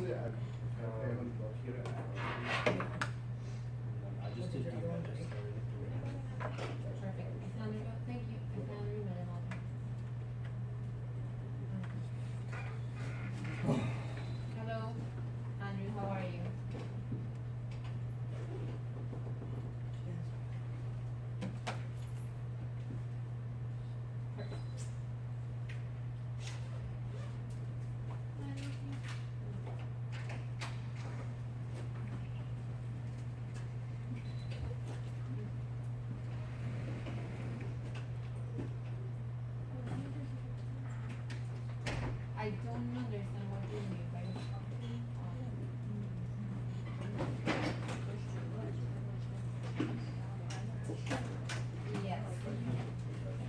I just did deregister. Perfect. Sandra, thank you. Sandra, you better help me. Hello, Andrew, how are you? I don't understand what you mean by yes.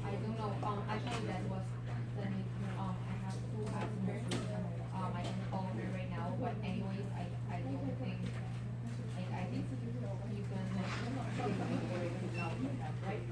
I don't know, actually that was the need, I have to ask her, I can call her right now, but anyways, I don't think, like, I think you can, like, give me a very good job with that, right?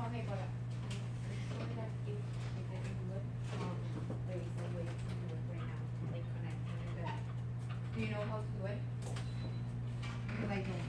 Okay, but I'm sure that if they can do it, there is a way to do it right now, like connecting the, do you know how to do it? Because I don't.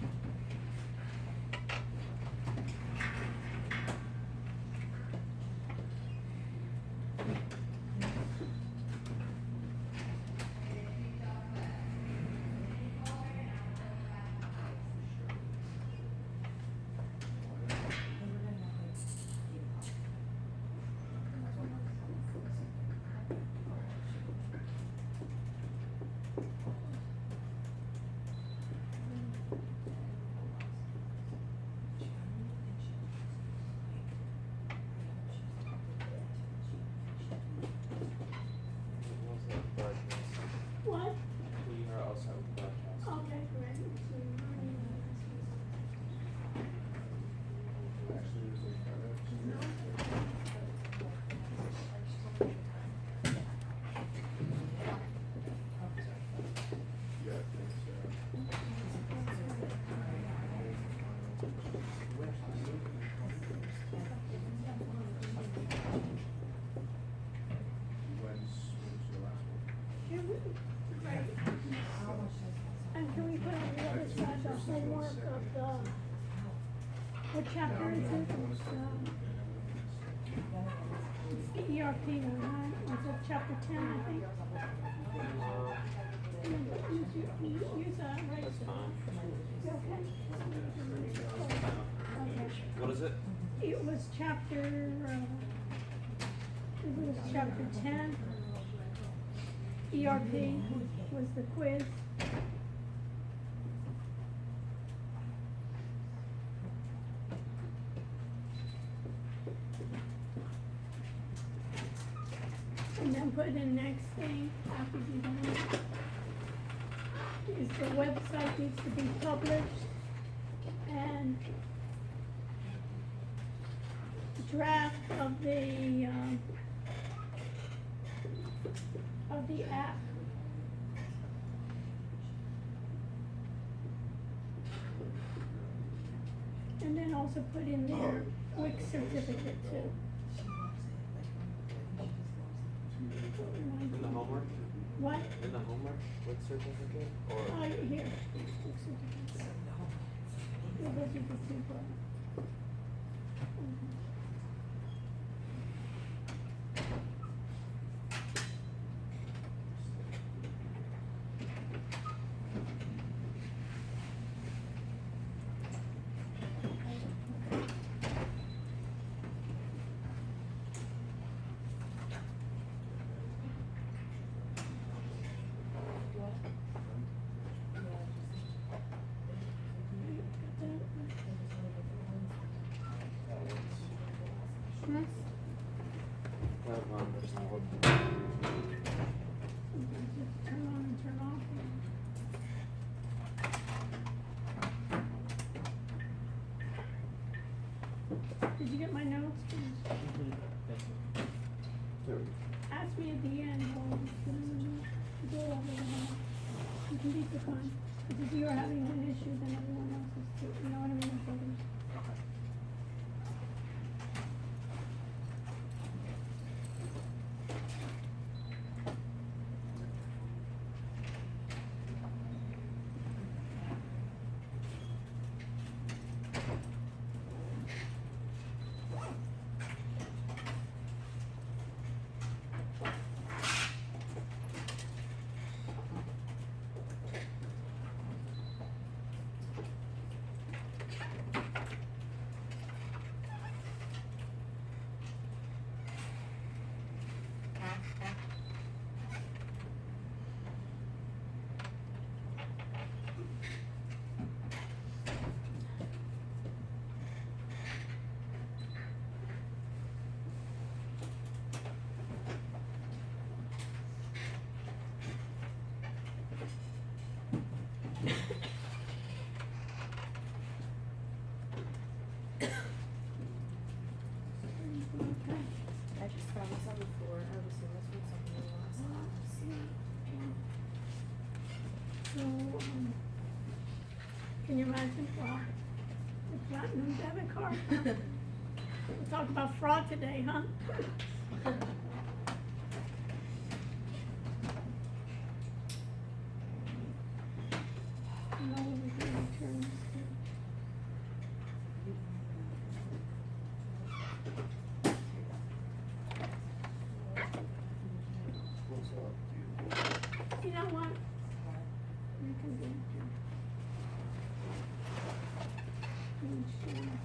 What? We are also broadcast. Okay, great. Actually, there's a Yeah, when's your last one? Can we, right. And can we put on the other side the homework of the, what chapter is it? It's the ERP one, right? Is it chapter 10, I think? Use that, right? That's fine. You okay? Okay. What is it? It was chapter, it was chapter 10. ERP was the quiz. And then put in next thing after you done is the website needs to be published and draft of the app. And then also put in their Wix certificate too. In the homework? What? In the homework? What certificate? Or? Here. Wix certificate. Yeah, those are the two books. Hmm? There's no. Just turn on and turn off. Did you get my notes? Ask me at the end, Lexicon. Because if you're having an issue, then everyone else is too, you know what I mean? So there's- Okay. Okay. I just found this on the floor, I was doing this with something in the last house. So, can you imagine, wow, the platinum debit card, huh? We'll talk about fraud today, huh? No, we can return this to- What's up, dude? You know what? You can do it. Insurance.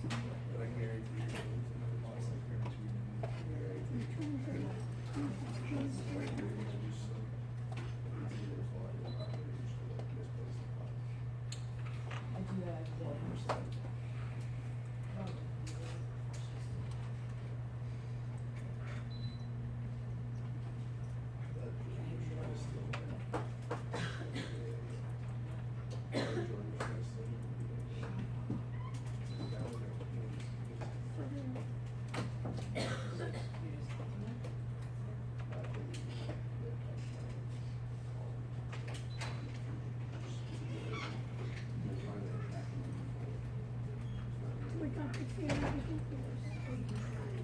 But I guarantee you, I do that, We got to see everything first.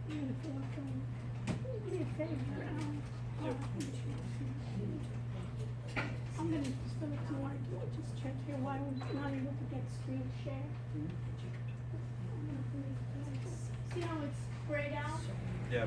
Beautiful, okay. Do me a favor, I'm gonna just go to work, just check here why we're not able to get screen share. See how it's grayed out? Yeah.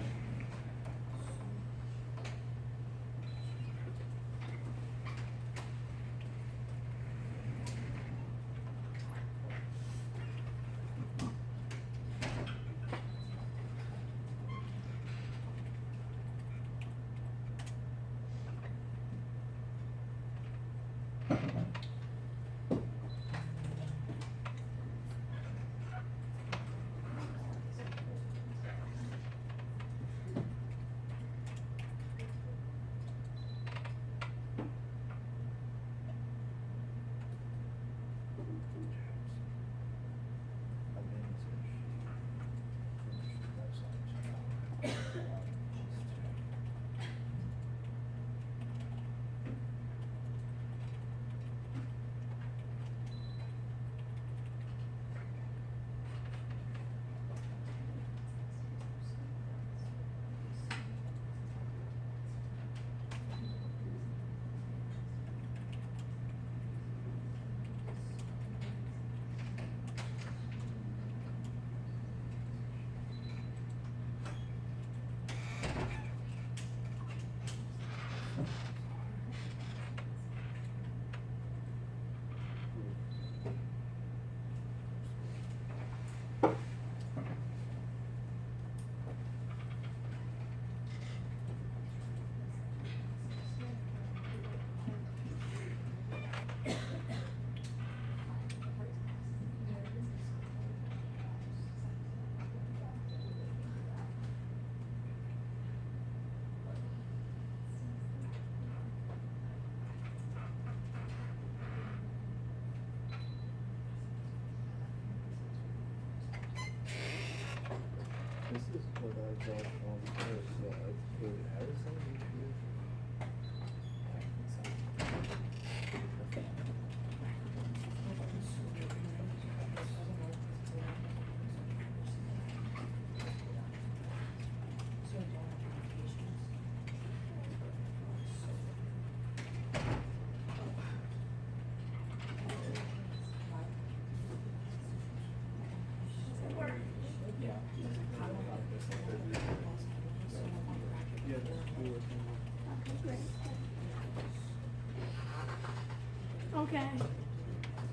Okay.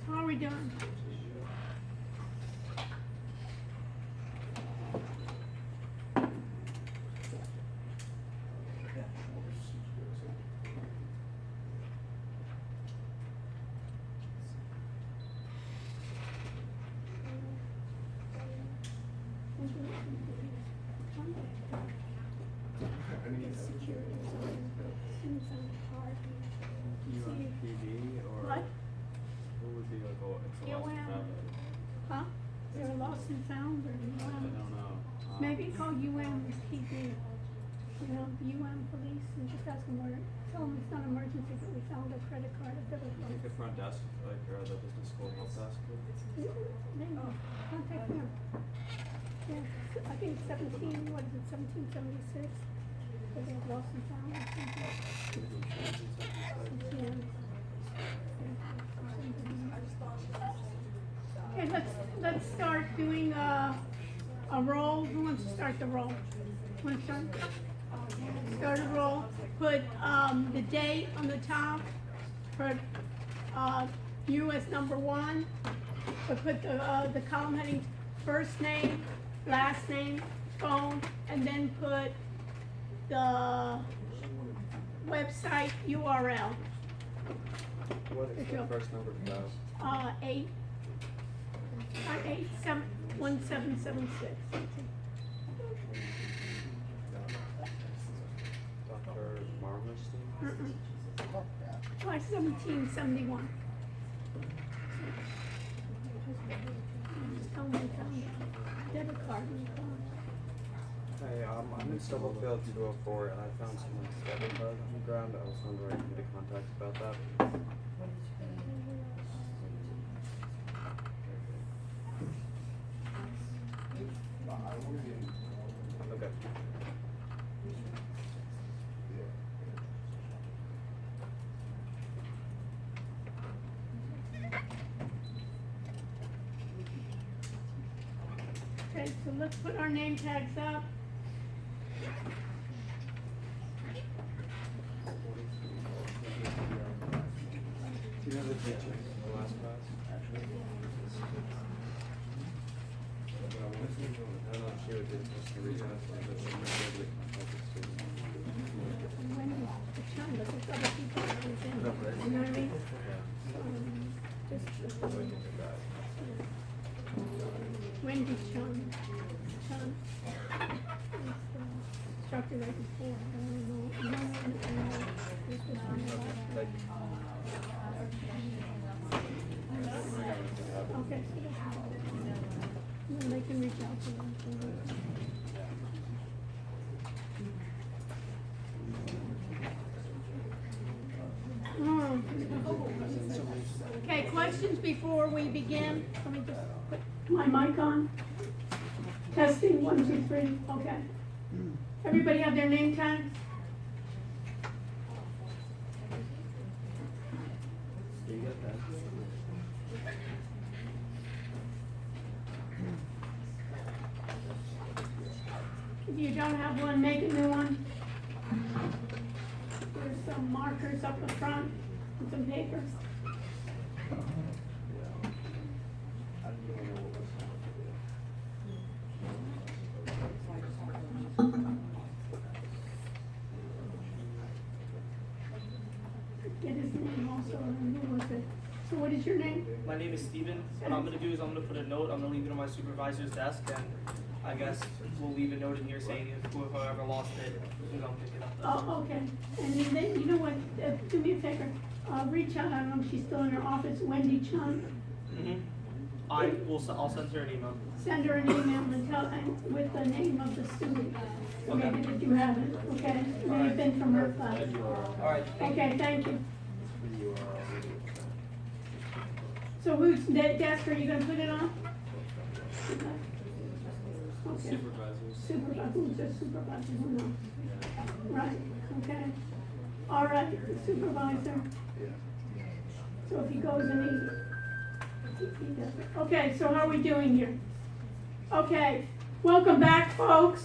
How are we doing? UMPD or What? what would be like a, it's a UM. lost and found? Huh? They're lost and found or I don't know. maybe call UMPD. You know, UM police and just ask them where, tell them it's not an emergency, but we found a credit card, a debit I think the card. front desk, like, or the business school help desk. Maybe, contact them. Yeah, I think 17, what is it, 1776? Because they have lost and found or something. Yeah. Okay, let's start doing a roll. Who wants to start the roll? Want to start? Start a roll. Put the date on the top. Put you as number 1. But put the column heading first name, last name, phone, and then put the website URL. What is the first number of dial? 1776. Dr. Marmerstein? Try 1771. Just tell me you found it. Debit card in the phone. Hey, I'm in Stubblefield 204 and I found someone's debit card on the ground. I was wondering who to contact about that. Okay. Okay, so let's put our name tags up. Do you know the teacher in the last class? Actually. I don't know if she would do just to reach out to them, but she might be able to contact the student. Wendy, the chunk, but there's other people that was in, you know what I mean? Just, So I think of that. Wendy Chung. Instructor right before, I don't know, this was on the last Like, Okay, so that's, then they can reach out to them. Okay, questions before we begin? Let me just put my mic on. Testing, 1, 2, 3, okay. Everybody have their name tags? do you get that? If you don't have one, make a new one. There's some markers up the front and some paper. Get his name also, and who was it? So what is your name? My name is Steven. What I'm gonna do is I'm gonna put a note, I'm gonna leave it on my supervisor's desk, and I guess we'll leave a note in here saying if whoever lost it, can go pick it up. Oh, okay. And then, you know what, do me a favor, reach out, I don't know if she's still in her office, Wendy Chung. I'll send her an email. Send her an email and tell, and with the name of the student. So Okay. maybe that you have it, okay? May have been from her class. Alright, Okay, thank you. So whose desk are you gonna put it on? Okay. Supervisors. Supervisor, who's the supervisor, who knows? Right, okay. All right, supervisor. So if he goes and he does it. Okay, so how are we doing here? Okay, welcome back, folks.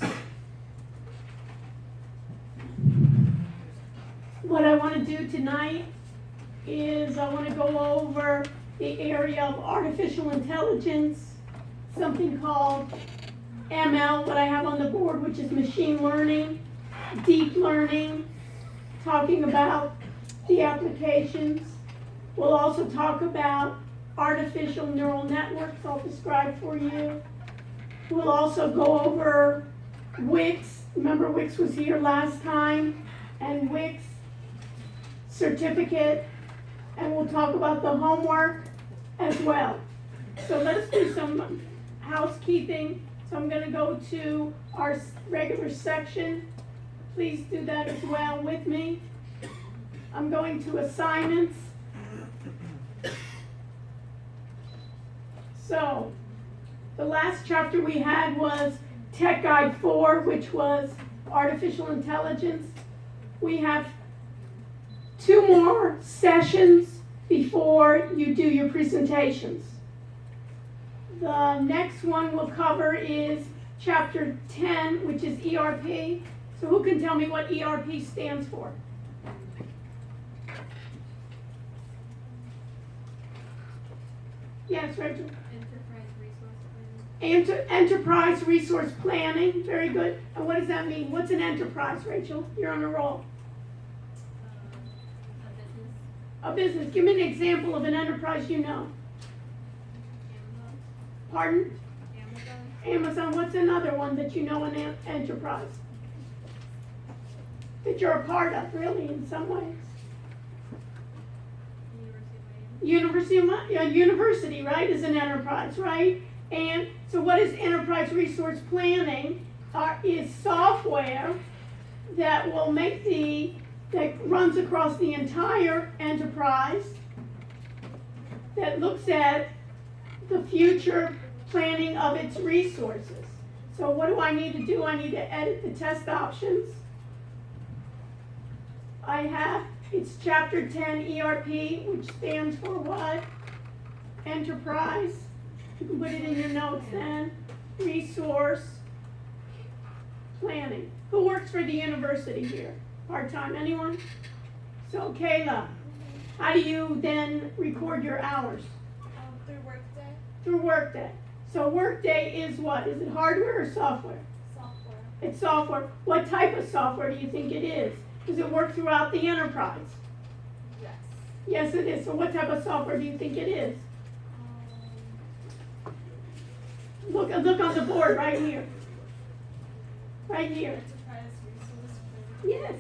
What I want to do tonight is I want to go over the area of artificial intelligence, something called ML, what I have on the board, which is machine learning, deep learning, talking about the applications. We'll also talk about artificial neural networks I'll describe for you. We'll also go over Wix. Remember Wix was here last time, and Wix certificate, and we'll talk about the homework as well. So let's do some housekeeping. So I'm going to go to our regular section. Please do that as well with me. I'm going to assignments. So the last chapter we had was Tech Guide 4, which was artificial intelligence. We have 2 more sessions before you do your presentations. The next one we'll cover is chapter 10, which is ERP. So who can tell me what ERP stands for? Yes, Rachel? Enterprise resource planning. Enterprise resource planning, very good. And what does that mean? What's an enterprise, Rachel? You're on a roll. A business. A business. Give me an example of an enterprise you know. Amazon. Pardon? Amazon. Amazon. What's another one that you know an enterprise? That you're a part of, really, in some ways. University, right, is an enterprise, right? And so what is enterprise resource planning? Is software that will that runs across the entire enterprise, that looks at the future planning of its resources. So what do I need to do? I need to edit the test options. It's chapter 10 ERP, which stands for what? Enterprise. You can put it in your notes then. Resource planning. Who works for the university here? Part-time, anyone? So Kayla, how do you then record your hours? Through Workday. Through Workday. So Workday is what? Is it hardware or software? Software. It's software. What type of software do you think it is? Does it work throughout the enterprise? Yes. Yes, it is. So what type of software do you think it is? Look on the board right here. Right here. Enterprise resource planning. Yes.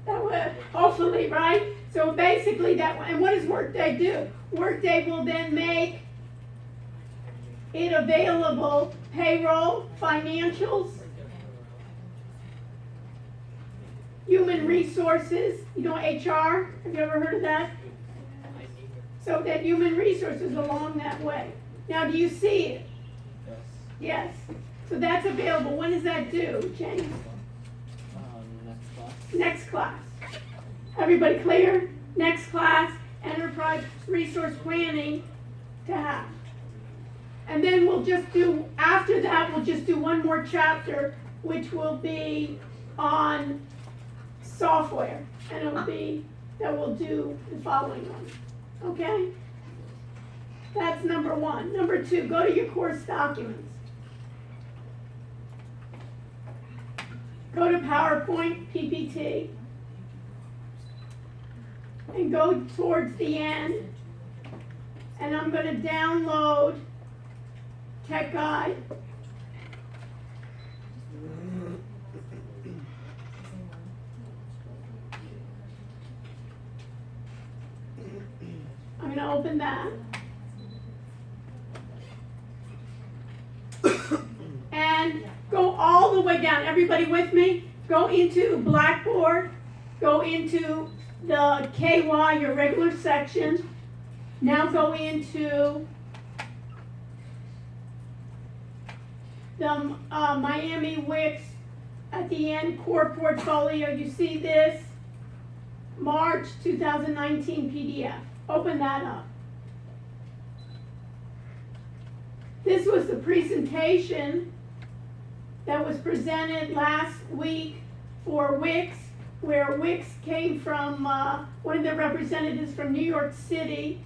That would, hopefully, right? So basically and what does Workday do? Workday will then make it available, payroll, financials, human resources, HR, have you ever heard of that? So that human resources along that way. Now, do you see it? Yes. So that's available. When does that due, James? Next class. Next class. Everybody clear? Next class, enterprise resource planning to have. And then after that, we'll just do one more chapter, which will be on software. And that we'll do the following one. Okay? That's number 1. Number 2, go to your course documents. Go to PowerPoint, PPT, and go towards the end, and I'm going to download Tech Guide. I'm going to open that. And go all the way down. Everybody with me? Go into Blackboard. Go into the KY, your regular section. Now go into the Miami Wix at the end, core portfolio. You see this? March 2019 PDF. Open that up. This was the presentation that was presented last week for Wix where Wix came from, one of the representatives from New York City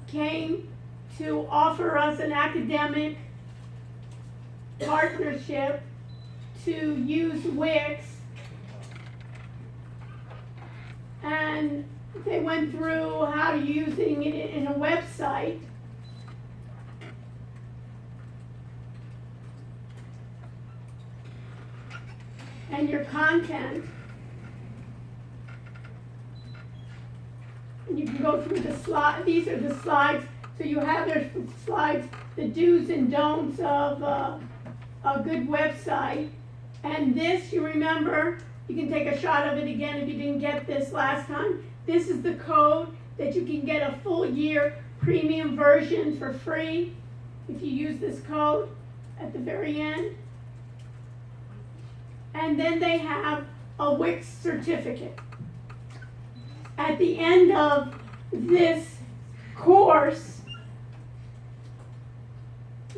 came to offer us an academic partnership to use Wix. And they went through how using it in a website. And your content. And you can go through the slide. These are the slides. So you have their slides, the do's and don'ts of a good website. And this, you remember, you can take a shot of it again if you didn't get this last time. This is the code that you can get a full year premium version for free if you use this code at the very end. And then they have a Wix certificate. At the end of this course,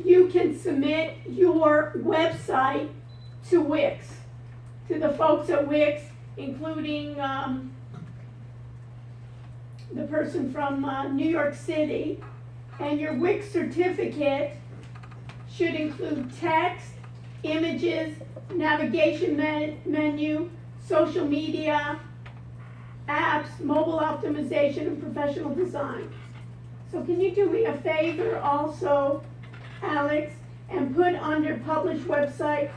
you can submit your website to Wix, to the folks at Wix, including the person from New York City. And your Wix certificate should include text, images, navigation menu, social media, apps, mobile optimization, and professional design. So can you do me a favor also, Alex, and put under published website,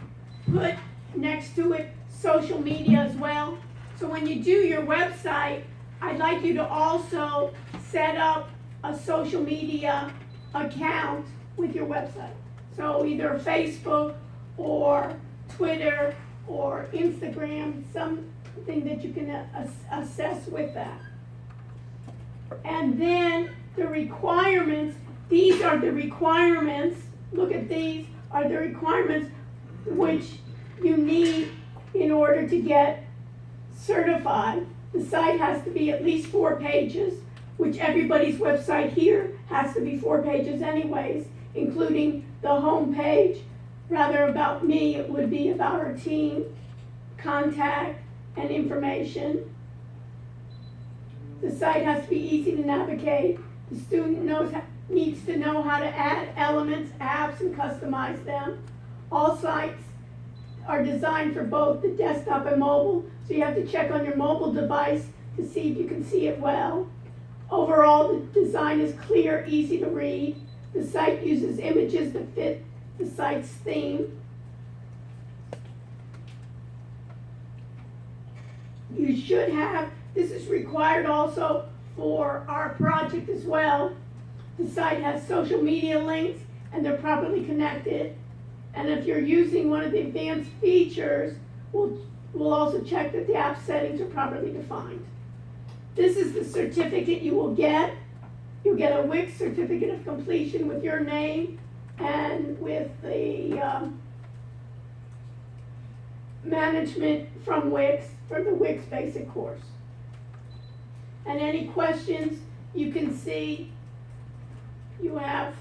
put next to it social media as well? So when you do your website, I'd like you to also set up a social media account with your website. So either Facebook or Twitter or Instagram, something that you can assess with that. And then the requirements, these are the requirements, look at these, are the requirements which you need in order to get certified. The site has to be at least 4 pages, which everybody's website here has to be 4 pages anyways, including the home page. Rather about me, it would be about our team, contact, and information. The site has to be easy to navigate. The student needs to know how to add elements, apps, and customize them. All sites are designed for both the desktop and mobile, so you have to check on your mobile device to see if you can see it well. Overall, the design is clear, easy to read. The site uses images that fit the site's theme. You should have, this is required also for our project as well. The site has social media links and they're properly connected. And if you're using one of the advanced features, we'll also check that the app settings are properly defined. This is the certificate you will get. You'll get a Wix certificate of completion with your name and with the management from Wix, for the Wix basic course. And any questions, you can see you have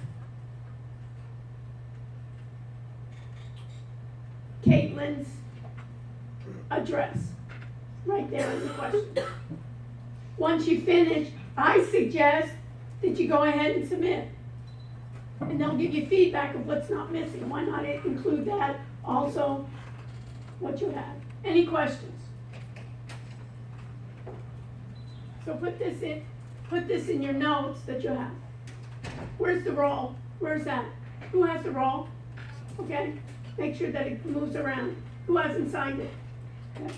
Caitlin's address right there in the question. Once you finish, I suggest that you go ahead and submit. And they'll give you feedback of what's not missing. Why not include that also, what you have? Any questions? So put this in your notes that you have. Where's the roll? Where's that? Who has the roll? Okay, make sure that it moves around. Who hasn't signed it? Okay.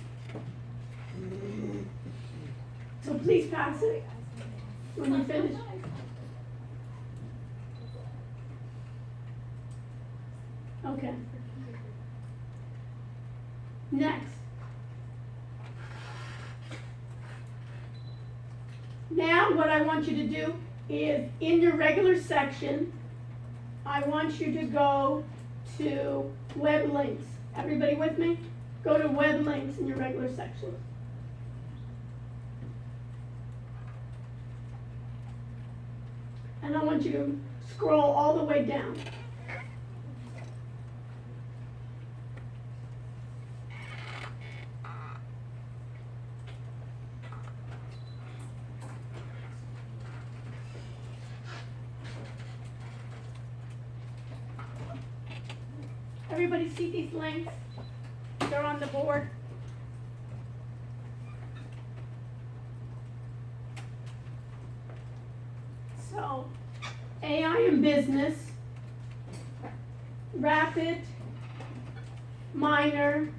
So please pass it when you finish. Okay. Next. Now what I want you to do is in your regular section, I want you to go to web links. Everybody with me? Go to web links in your regular section. And I want you to scroll all the way down. Everybody see these links? They're on the board. So, AI in business, rapid, minor,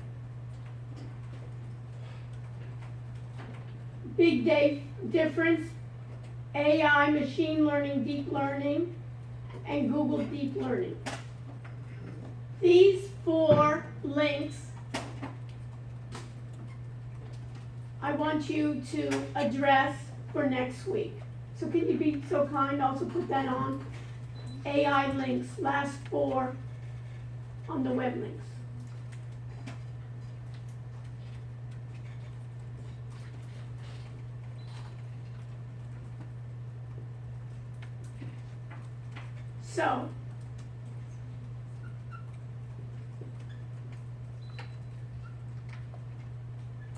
big day difference, AI, machine learning, deep learning, and Google Deep Learning. These 4 links I want you to address for next week. So can you be so kind, also put that on? AI links, last 4 on the web links. So,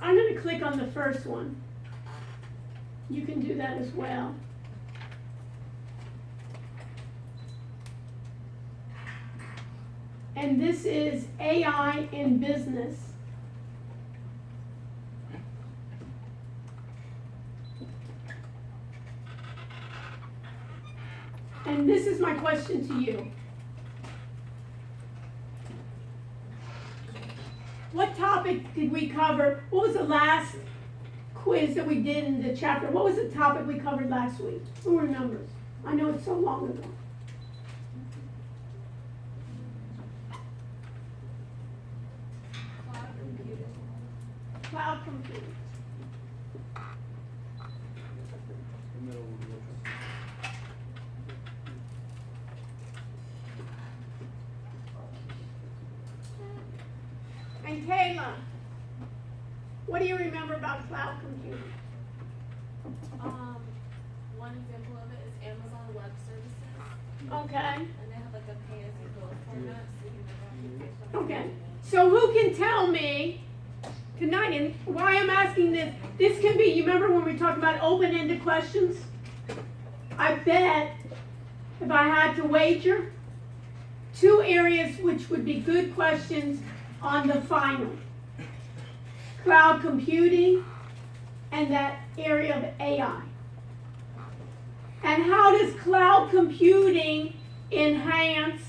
I'm going to click on the first one. You can do that as well. And this is AI in business. And this is my question to you. What topic did we cover? What was the last quiz that we did in the chapter? What was the topic we covered last week? Who remembers? I know it's so long ago. Cloud computing. The middle one, which one? And Kayla, what do you remember about cloud computing? One example of it is Amazon Web Services, Okay, and they have like a pay-as-you-go format, so you can never have to pay okay. So who can tell me tonight, and why I'm asking this, this can be, you remember when we talked about open-ended questions? I bet if I had to wager, 2 areas which would be good questions on the final. Cloud computing and that area of AI. And how does cloud computing enhance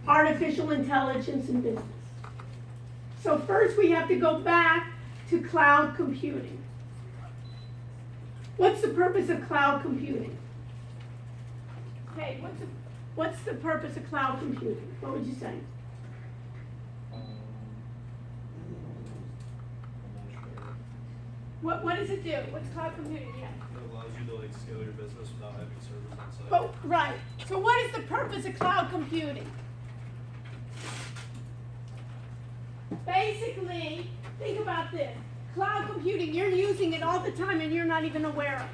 artificial intelligence in business? So first we have to go back to cloud computing. What's the purpose of cloud computing? Okay, what's the purpose of cloud computing? What would you say? I'm not sure. What does it do? What's cloud computing? Yeah. It allows you to like scale your business without having servers on site. But right. So what is the purpose of cloud computing? Basically, think about this. Cloud computing, you're using it all the time and you're not even aware of it.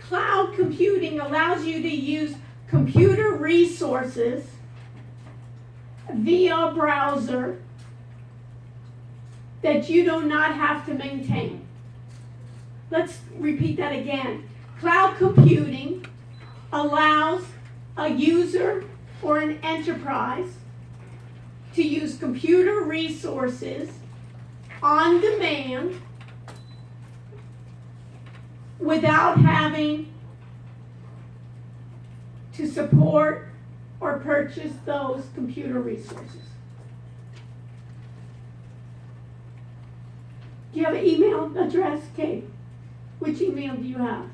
Cloud computing allows you to use computer resources via a browser that you do not have to maintain. Let's repeat that again. Cloud computing allows a user or an enterprise to use computer resources on demand without having to support or purchase those computer resources. Do you have an email address, Kate? Which email do you have?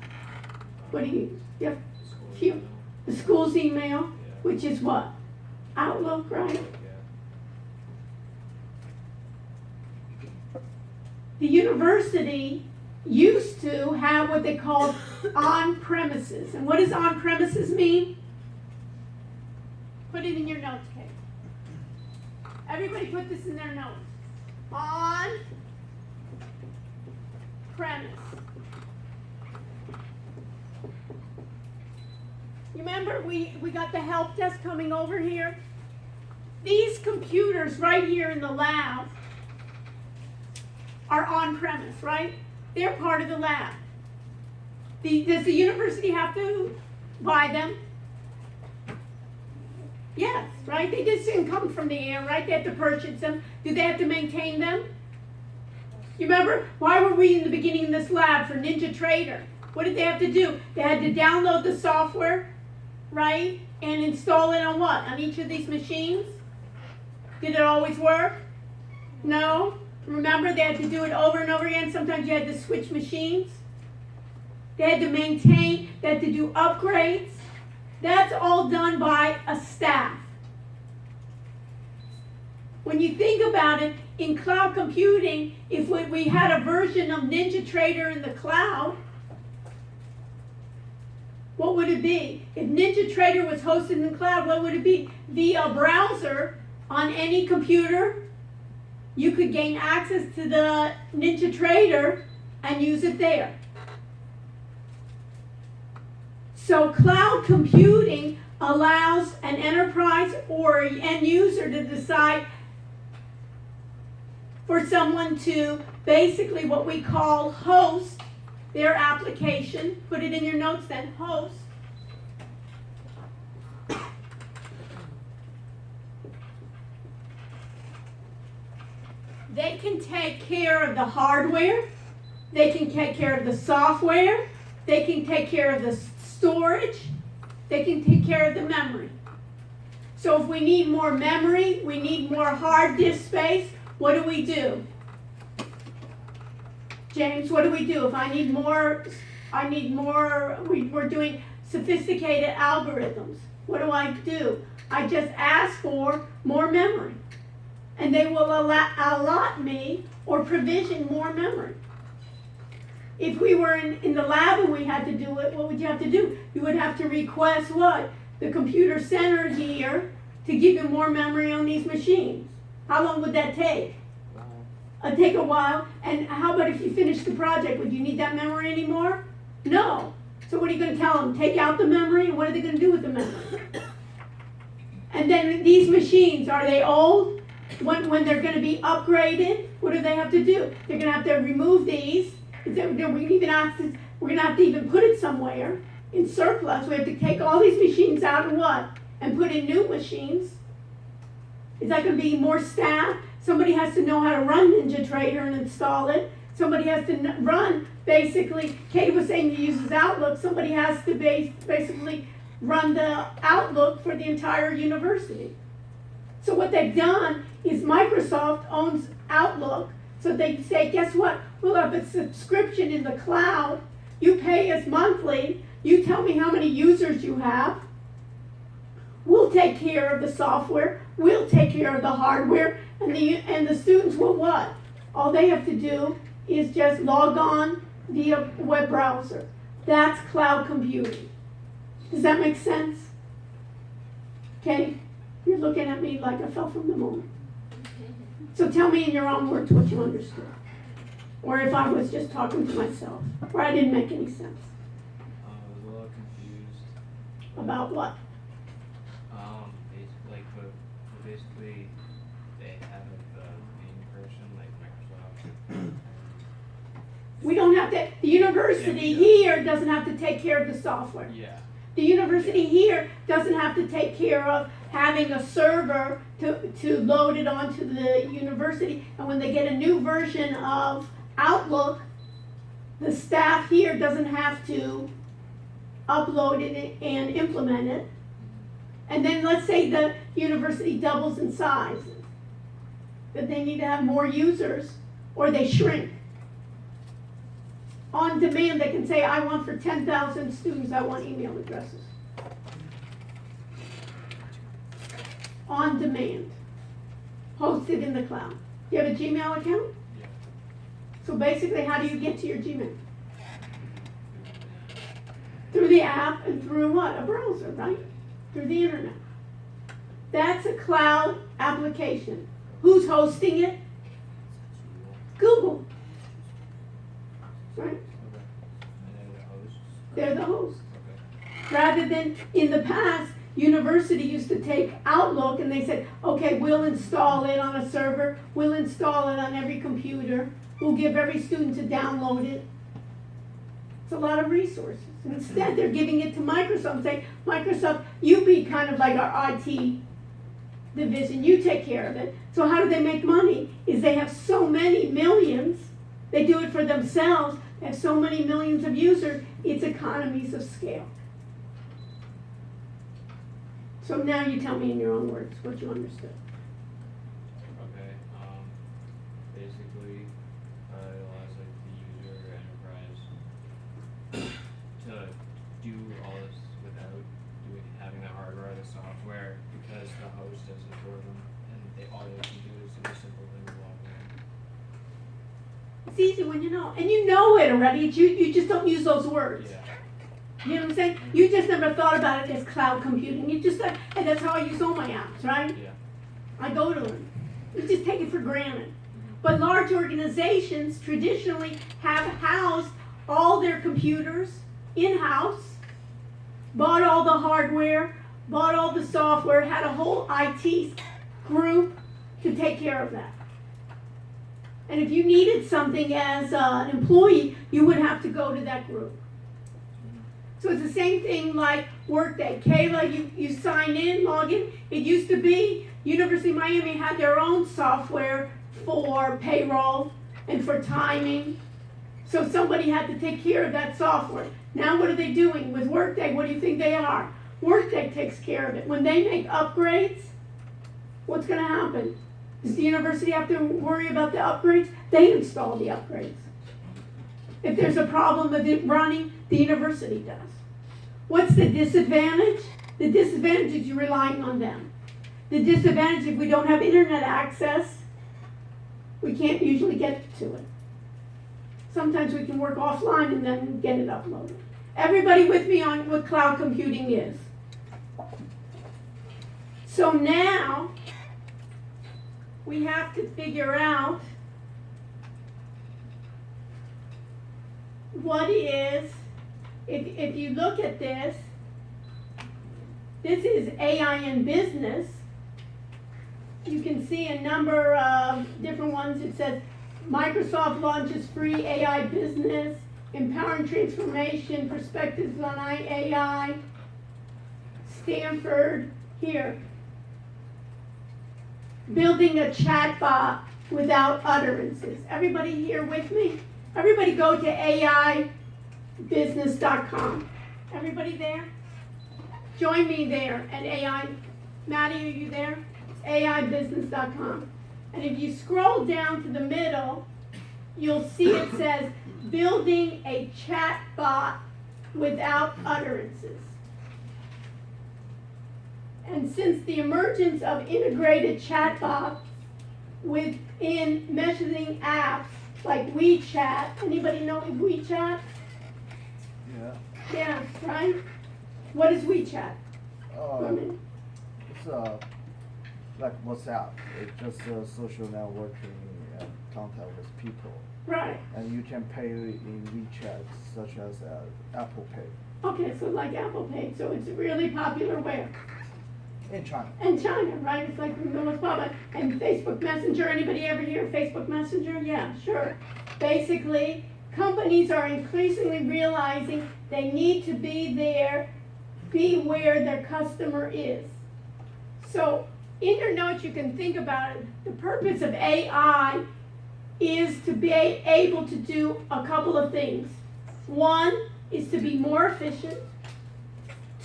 What do you use? You have few. The school's email, which is what? Outlook, right? The university used to have what they called on-premises. And what does on-premises mean? Put it in your notes, Kate. Everybody put this in their notes. On-premise. You remember we got the help desk coming over here? These computers right here in the lab are on-premise, right? They're part of the lab. Does the university have to buy them? Yes, right? They just didn't come from the air, right? They have to purchase them. Do they have to maintain them? You remember? Why were we in the beginning of this lab for NinjaTrader? What did they have to do? They had to download the software, right? And install it on what? On each of these machines? Did it always work? No? Remember, they had to do it over and over again. Sometimes you had to switch machines. They had to maintain, they had to do upgrades. That's all done by a staff. When you think about it, in cloud computing, if we had a version of NinjaTrader in the cloud, what would it be? If NinjaTrader was hosted in the cloud, what would it be? Via a browser on any computer, you could gain access to the NinjaTrader and use it there. So cloud computing allows an enterprise or an end user to decide for someone to basically what we call host their application. Put it in your notes then, host. They can take care of the hardware, they can take care of the software, they can take care of the storage, they can take care of the memory. So if we need more memory, we need more hard disk space, what do? James, what do? If I need more, we're doing sophisticated algorithms. What do? I just ask for more memory. And they will allot me or provision more memory. If we were in the lab and we had to do it, what would you have to do? You would have to request what? The computer center here to give you more memory on these machines. How long would that take? It'd take a while. And how about if you finish the project? Would you need that memory anymore? No. So what are you going to tell them? Take out the memory? And what are they going to do with the memory? And then these machines, are they old? When they're going to be upgraded, what do they have to do? They're going to have to remove these. We're going to have to even put it somewhere in surplus. We have to take all these machines out and what? And put in new machines. Is that going to be more staff? Somebody has to know how to run NinjaTrader and install it. Somebody has to run, basically, Kate was saying he uses Outlook. Somebody has to basically run the Outlook for the entire university. So what they've done is Microsoft owns Outlook. So they say, guess what? We'll have a subscription in the cloud. You pay us monthly. You tell me how many users you have. We'll take care of the software. We'll take care of the hardware. And the students will what? All they have to do is just log on via web browser. That's cloud computing. Does that make sense? Okay? You're looking at me like I fell from the moon. So tell me in your own words what you understood. Or if I was just talking to myself. Or I didn't make any sense. I was a little confused. About what? Basically, they have the main person like Microsoft. We don't have to, the university here doesn't have to take care of the software. Yeah. The university here doesn't have to take care of having a server to load it onto the university. And when they get a new version of Outlook, the staff here doesn't have to upload it and implement it. And then let's say the university doubles in size, that they need to have more users or they shrink. On demand, they can say, I want for 10,000 students, I want email addresses. On demand, hosted in the cloud. You have a Gmail account? Yeah. So basically, how do you get to your Gmail? Through the app and through what? A browser, right? Through the internet. That's a cloud application. Who's hosting it? Google. Right? Okay. And then the host. They're the host. Okay. Rather than in the past, university used to take Outlook and they said, okay, we'll install it on a server, we'll install it on every computer, we'll give every student to download it. It's a lot of resources. And instead, they're giving it to Microsoft and saying, Microsoft, you be kind of like our IT division, you take care of it. So how do they make money? Is they have so many millions, they do it for themselves, they have so many millions of users, it's economies of scale. So now you tell me in your own words what you understood. Okay, basically, it allows like the user enterprise to do all this without having the hardware or the software, because the host does it for them, and all they can do is do a simple thing of logging in. It's easy when you know, and you know it already, you just don't use those words. Yeah. You know what I'm saying? You just never thought about it as cloud computing. You just thought, hey, that's how I use all my apps, right? Yeah. I go to them. You just take it for granted. But large organizations traditionally have housed all their computers in-house, bought all the hardware, bought all the software, had a whole IT group to take care of that. And if you needed something as an employee, you would have to go to that group. So it's the same thing like Workday. Kayla, you sign in, log in. It used to be University of Miami had their own software for payroll and for timing. So somebody had to take care of that software. Now what are they doing with Workday? What do you think they are? Workday takes care of it. When they make upgrades, what's going to happen? Does the university have to worry about the upgrades? They install the upgrades. If there's a problem with it running, the university does. What's the disadvantage? The disadvantage is you're relying on them. The disadvantage, if we don't have internet access, we can't usually get to it. Sometimes we can work offline and then get it uploaded. Everybody with me on what cloud computing is? So now, we have to figure out what is, if you look at this is AI in business. You can see a number of different ones. It says Microsoft launches free AI business, empowering transformation, perspectives on AI, Stanford, here. Building a chatbot without utterances. Everybody here with me? Everybody go to AIbusiness.com. Everybody there? Join me there at AI. Maddie, are you there? It's AIbusiness.com. And if you scroll down to the middle, you'll see it says building a chatbot without utterances. And since the emergence of integrated chatbots within messaging apps like WeChat, anybody know WeChat? Yeah. Yeah, right? What is WeChat? It's like WhatsApp. It's just a social networking and contact with people. Right. And you can pay in WeChat, such as Apple Pay. Okay, so like Apple Pay. So it's really popular where? In China. In China, right? It's like the most popular. And Facebook Messenger. Anybody ever hear of Facebook Messenger? Yeah, sure. Basically, companies are increasingly realizing they need to be there, be where their customer is. So in your notes, you can think about it. The purpose of AI is to be able to do a couple of things. One is to be more efficient.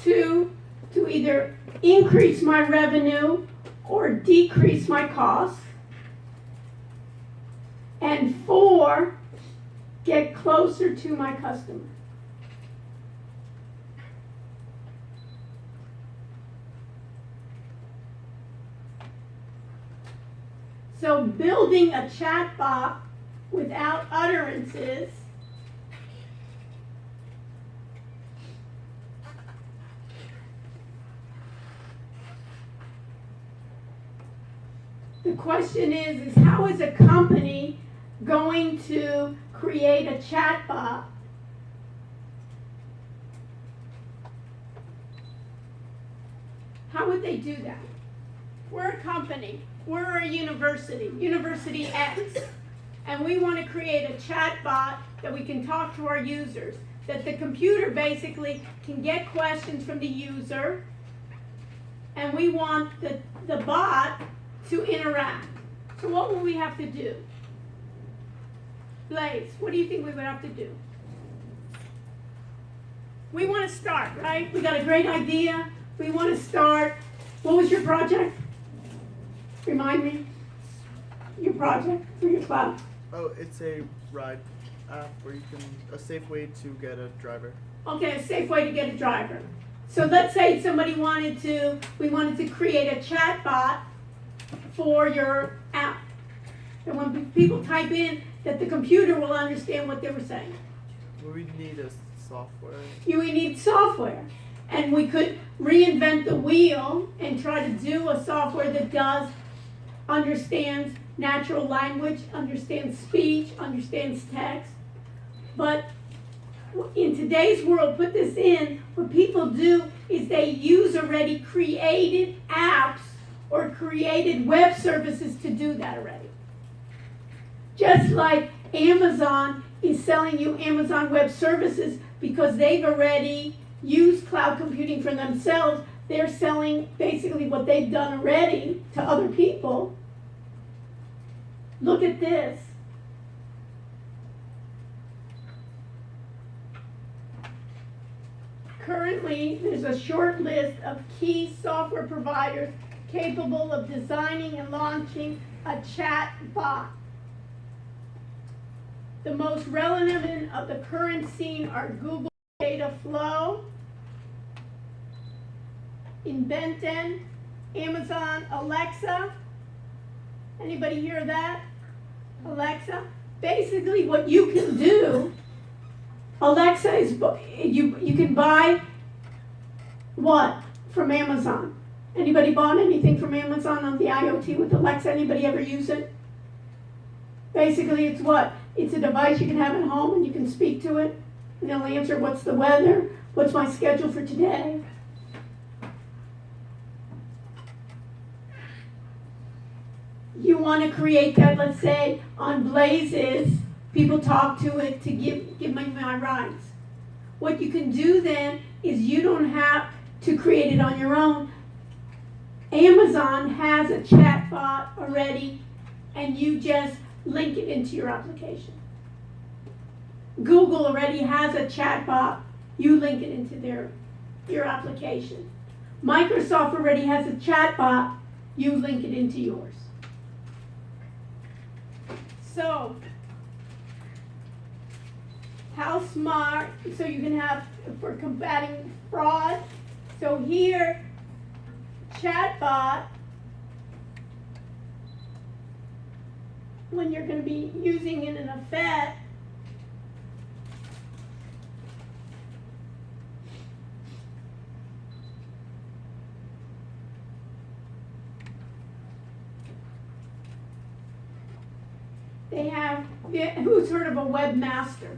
Two, to either increase my revenue or decrease my costs. And four, get closer to my customer. So building a chatbot without utterances the question is how is a company going to create a chatbot how would they do that? We're a company. We're a university, University X, and we want to create a chatbot that we can talk to our users, that the computer basically can get questions from the user, and we want the the bot to interact. So what will we have to do? Blaze, what do you think we would have to do? We want to start, right? We got a great idea. We want to start. What was your project? Remind me. Your project for your class. Oh, it's a ride app where you can, a safe way to get a driver. Okay, a safe way to get a driver. So let's say we wanted to create a chat bot for your app. And when people type in, that the computer will understand what they were saying. We need a software. We need software. And we could reinvent the wheel and try to do a software that understands natural language, understands speech, understands text. But in today's world, put this in, what people do is they use already created apps or created web services to do that already. Just like Amazon is selling you Amazon Web Services because they've already used cloud computing for themselves, they're selling basically what they've done already to other people. Look at this. Currently, there's a short list of key software providers capable of designing and launching a chat bot. The most relevant of the current scene are Google Dataflow, Inventen, Amazon Alexa. Anybody hear that? Alexa? Basically what you can do, Alexa is, you can buy what from Amazon? Anybody bought anything from Amazon on the IoT with Alexa? Anybody ever use it? Basically it's what? It's a device you can have at home and you can speak to it and it'll answer what's the weather, what's my schedule for today. You want to create that, let's say, on Blazes, people talk to it to give me my rides. What you can do then is you don't have to create it on your own. Amazon has a chat bot already and you just link it into your application. Google already has a chat bot, you link it into your application. Microsoft already has a chat bot, you link it into yours. So, how smart, so you can have, for combating fraud, so here, chatbot, when you're going to be using it in effect, they have, who's heard of a webmaster?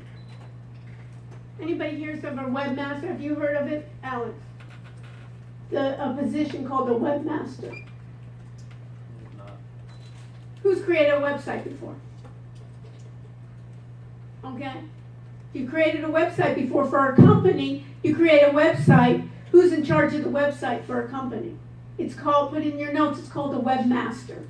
Anybody hears of a webmaster? Have you heard of it, Alex? A position called a webmaster. Not. Who's created a website before? Okay. You created a website before for a company, you create a website. Who's in charge of the website for a company? It's called, put in your notes, it's called a webmaster.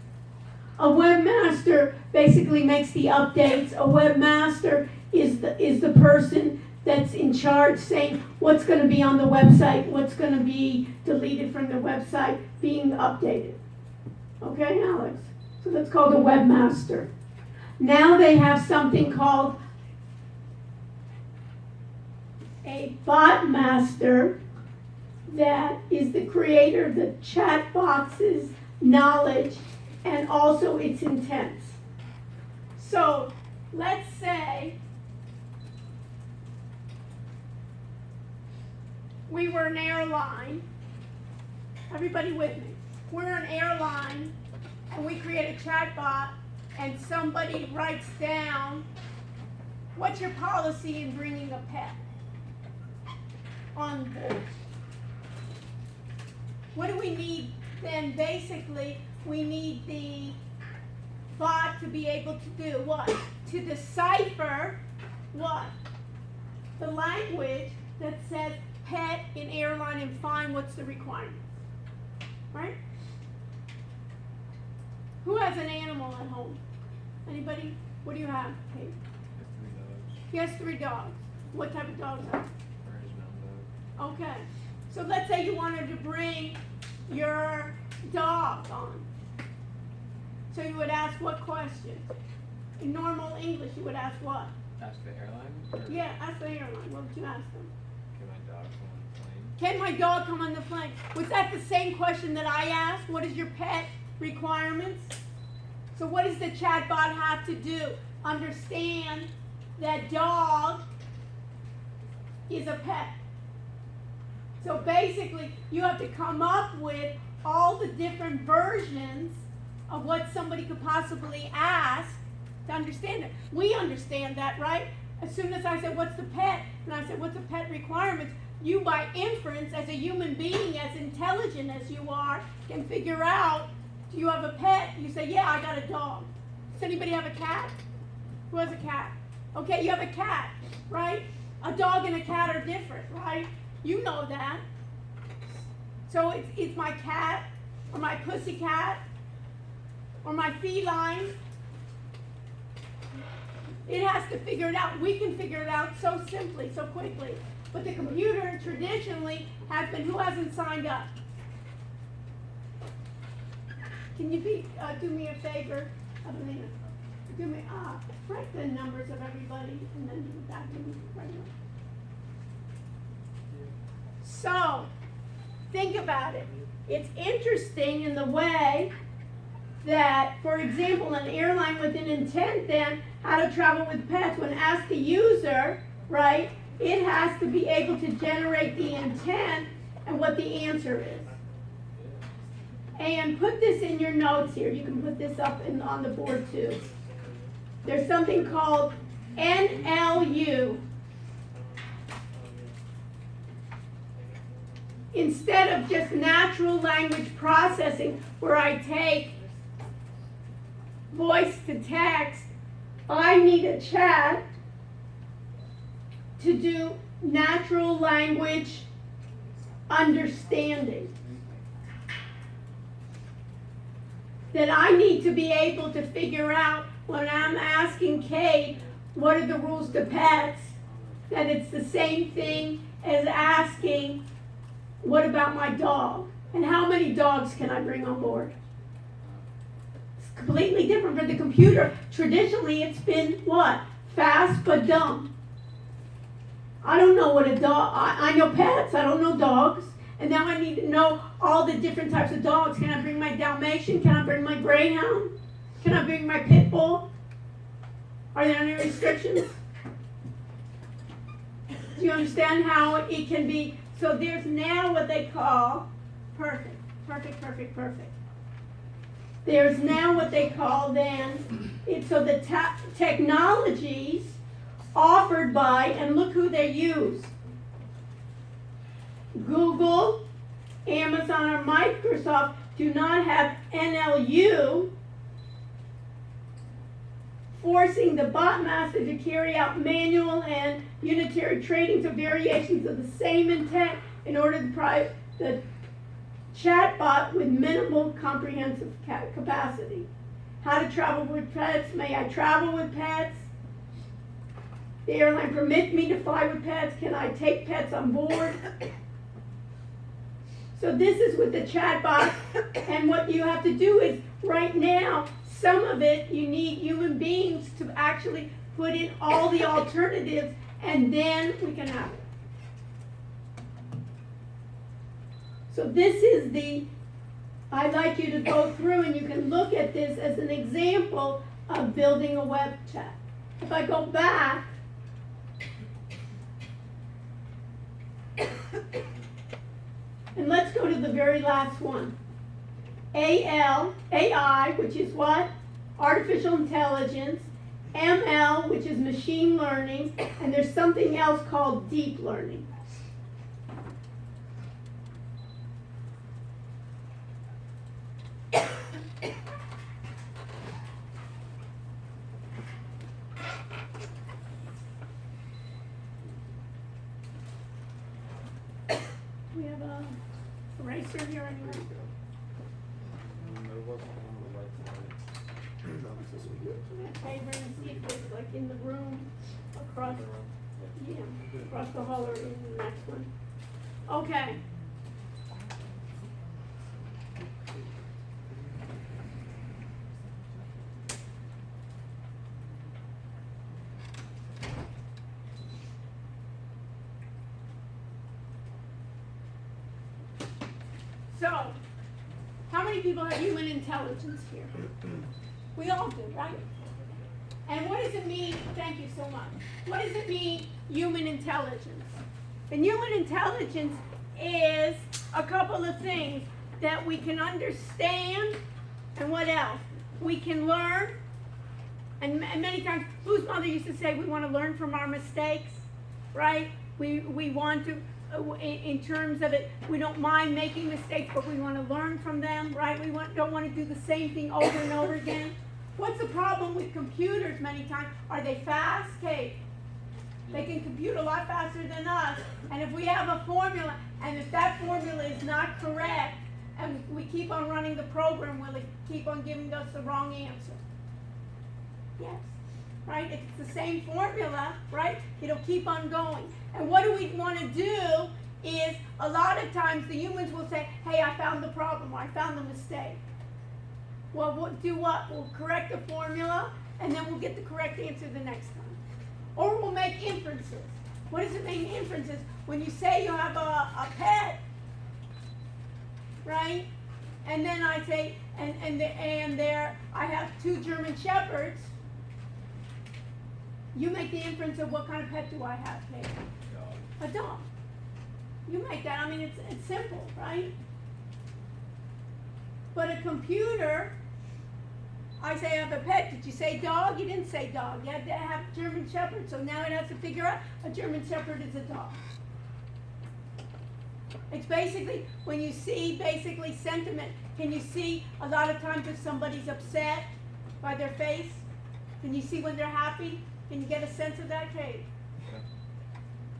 A webmaster basically makes the updates. A webmaster is the person that's in charge saying what's going to be on the website, what's going to be deleted from the website, being updated. Okay, Alex? So that's called a webmaster. Now they have something called a bot master that is the creator of the chat box's knowledge and also its intents. So let's say we were an airline. Everybody with me? We're an airline and we create a chat bot and somebody writes down, what's your policy in bringing a pet on board? What do we need then? Basically, we need the bot to be able to do what? To decipher what? The language that says pet in airline and find what's the requirements. Right? Who has an animal at home? Anybody? What do you have? Kate? I have 3 dogs. He has 3 dogs. What type of dogs are? Ours mountain dog. Okay. So let's say you wanted to bring your dog on. So you would ask what question? In normal English, you would ask what? Ask the airline? Or Yeah, ask the airline. What would you ask them? Can my dog come on the plane? Can my dog come on the plane? Was that the same question that I asked? What is your pet requirements? So what does the chatbot have to do? Understand that dog is a pet. So basically, you have to come up with all the different versions of what somebody could possibly ask to understand it. We understand that, right? As soon as I said, what's the pet? And I said, what's the pet requirements? You, by inference, as a human being, as intelligent as you are, can figure out, do you have a pet? You say, yeah, I got a dog. Does anybody have a cat? Who has a cat? Okay, you have a cat, right? A dog and a cat are different, right? You know that. So it's my cat, or my pussy cat, or my feline. It has to figure it out. We can figure it out so simply, so quickly. But the computer traditionally has been, who hasn't signed up? Can you do me a favor, Evelina? Do me, write the numbers of everybody and then do that. Right now. So, think about it. It's interesting in the way that, for example, an airline with an intent then, how to travel with pets, when asked the user, right, it has to be able to generate the intent and what the answer is. And put this in your notes here. You can put this up on the board too. There's something called NLU. Instead of just natural language processing, where I take voice to text, I need a chat to do natural language understanding. That I need to be able to figure out when I'm asking Kate, what are the rules to pets, that it's the same thing as asking, what about my dog? And how many dogs can I bring on board? It's completely different for the computer. Traditionally, it's been what? Fast but dumb. I don't know what a dog, I know pets, I don't know dogs. And now I need to know all the different types of dogs. Can I bring my Dalmatian? Can I bring my Greyhound? Can I bring my Pit Bull? Are there any restrictions? Do you understand how it can be? So there's now what they call perfect. There's now what they call then, so the technologies offered by, and look who they use. Google, Amazon, or Microsoft do not have NLU, forcing the bot master to carry out manual and unitary tradings of variations of the same intent in order to provide the chatbot with minimal comprehensive capacity. How to travel with pets? May I travel with pets? The airline permit me to fly with pets? Can I take pets on board? So this is with the chatbot, and what you have to do is, right now, some of it you need human beings to actually put in all the alternatives, and then we can have it. So this is I'd like you to go through and you can look at this as an example of building a web chat. If I go back, and let's go to the very last one. AI, which is what? Artificial intelligence. ML, which is machine learning. And there's something else called deep learning. We have a eraser here anyway. It wasn't on the right side. Okay, we're gonna see if it's like in the room across, yeah, across the hall or in the next one. Okay. So, how many people have human intelligence here? We all do, right? And what does it mean? Thank you so much. What does it mean, human intelligence? And human intelligence is a couple of things that we can understand, and what else? We can learn, and many times, Lou's mother used to say we want to learn from our mistakes, right? We want to, in terms of it, we don't mind making mistakes, but we want to learn from them, right? We don't want to do the same thing over and over again. What's the problem with computers many times? Are they fast? Kate? They can compute a lot faster than us. And if we have a formula, and if that formula is not correct, and we keep on running the program, will it keep on giving us the wrong answer? Yes. Right? If it's the same formula, right, it'll keep on going. And what do we want to do is, a lot of times the humans will say, hey, I found the problem, or I found the mistake. Well, we'll do what? We'll correct the formula, and then we'll get the correct answer the next time. Or we'll make inferences. What does it mean, inferences? When you say you have a pet, right? And then I say, and there, I have 2 German Shepherds. You make the inference of what kind of pet do I have, Kate? A dog. You make that. I mean, it's simple, right? But a computer, I say I have a pet. Did you say dog? You didn't say dog. You had to have German Shepherd. So now it has to figure out a German Shepherd is a dog. It's basically, when you see basically sentiment, can you see a lot of times if somebody's upset by their face? Can you see when they're happy? Can you get a sense of that, Kate?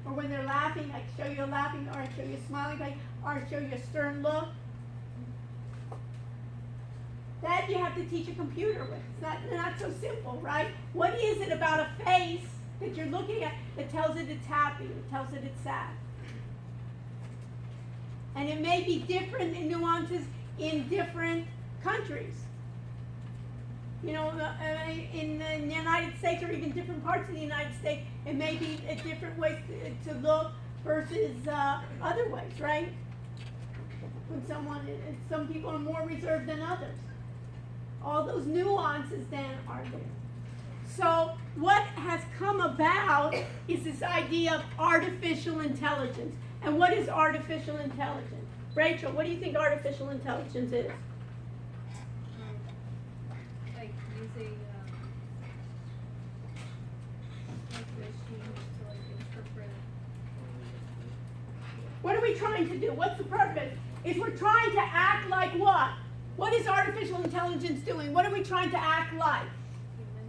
Or when they're laughing, I show you a laughing, or I show you a smiling face, or I show you a stern look. That you have to teach a computer with. It's not so simple, right? What is it about a face that you're looking at that tells it it's happy, that tells it it's sad? And it may be different in nuances in different countries. You know, in the United States, or even different parts of the United States, it may be a different way to look versus other ways, right? When some people are more reserved than others. All those nuances then are there. So what has come about is this idea of artificial intelligence. And what is artificial intelligence? Rachel, what do you think artificial intelligence is? Like using like machines to like interpret. What are we trying to do? What's the purpose? Is we're trying to act like what? What is artificial intelligence doing? What are we trying to act like?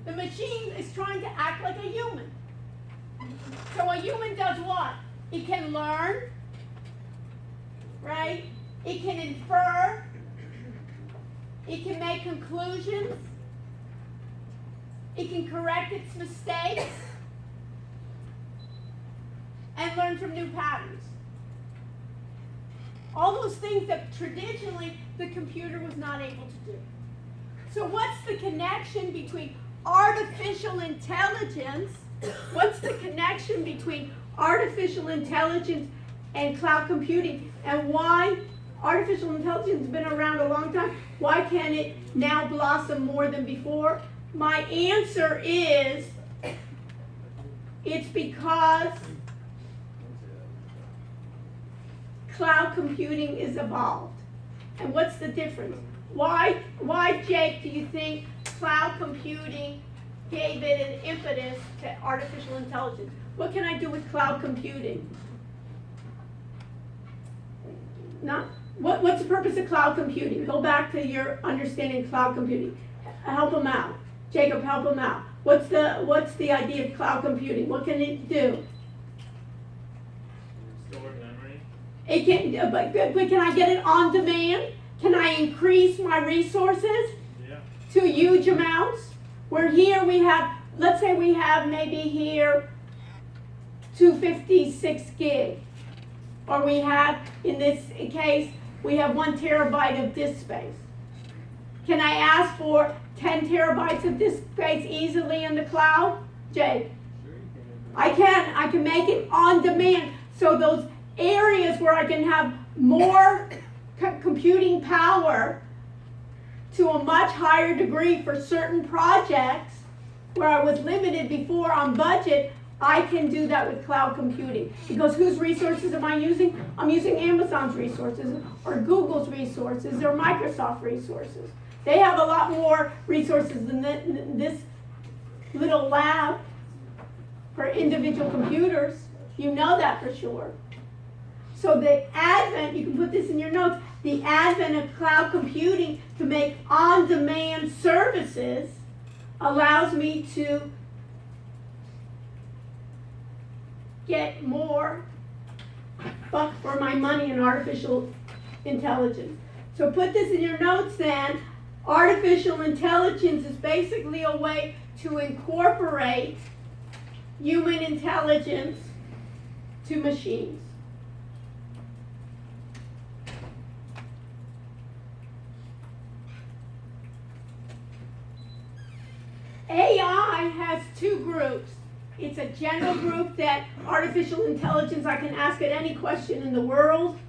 The machine is trying to act like a human. So a human does what? It can learn, right? It can infer. It can make conclusions. It can correct its mistakes and learn from new patterns. All those things that traditionally the computer was not able to do. So what's the connection between artificial intelligence? What's the connection between artificial intelligence and cloud computing? And why artificial intelligence has been around a long time? Why can't it now blossom more than before? My answer is, it's because cloud computing is evolved. And what's the difference? Why, Jake, do you think cloud computing gave it an impetus to artificial intelligence? What can I do with cloud computing? What's the purpose of cloud computing? Go back to your understanding of cloud computing. Help them out. Jacob, help them out. What's the idea of cloud computing? What can it do? Store memory. It can, but can I get it on demand? Can I increase my resources Yeah. to huge amounts? Where here we have, let's say we have maybe here 256 gig. Or we have, in this case, we have 1 terabyte of disk space. Can I ask for 10 terabytes of disk space easily in the cloud? Jake? I can make it on demand. So those areas where I can have more computing power to a much higher degree for certain projects where I was limited before on budget, I can do that with cloud computing. Because whose resources am I using? I'm using Amazon's resources or Google's resources or Microsoft resources. They have a lot more resources than this little lab for individual computers. You know that for sure. So the advent, you can put this in your notes, the advent of cloud computing to make on-demand services allows me to get more buck for my money in artificial intelligence. So put this in your notes then. Artificial intelligence is basically a way to incorporate human intelligence to machines. AI has 2 groups. It's a general group that artificial intelligence, I can ask it any question in the world,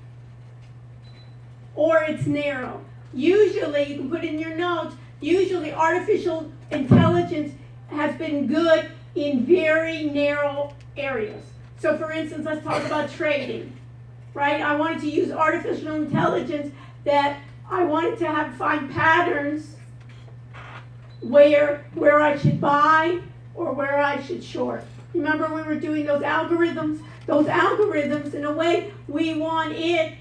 or it's narrow. Usually, you can put in your notes, usually artificial intelligence has been good in very narrow areas. So for instance, let's talk about trading, right? I wanted to use artificial intelligence that I wanted to find patterns where I should buy or where I should short. Remember we were doing those algorithms? Those algorithms, in a way, we want it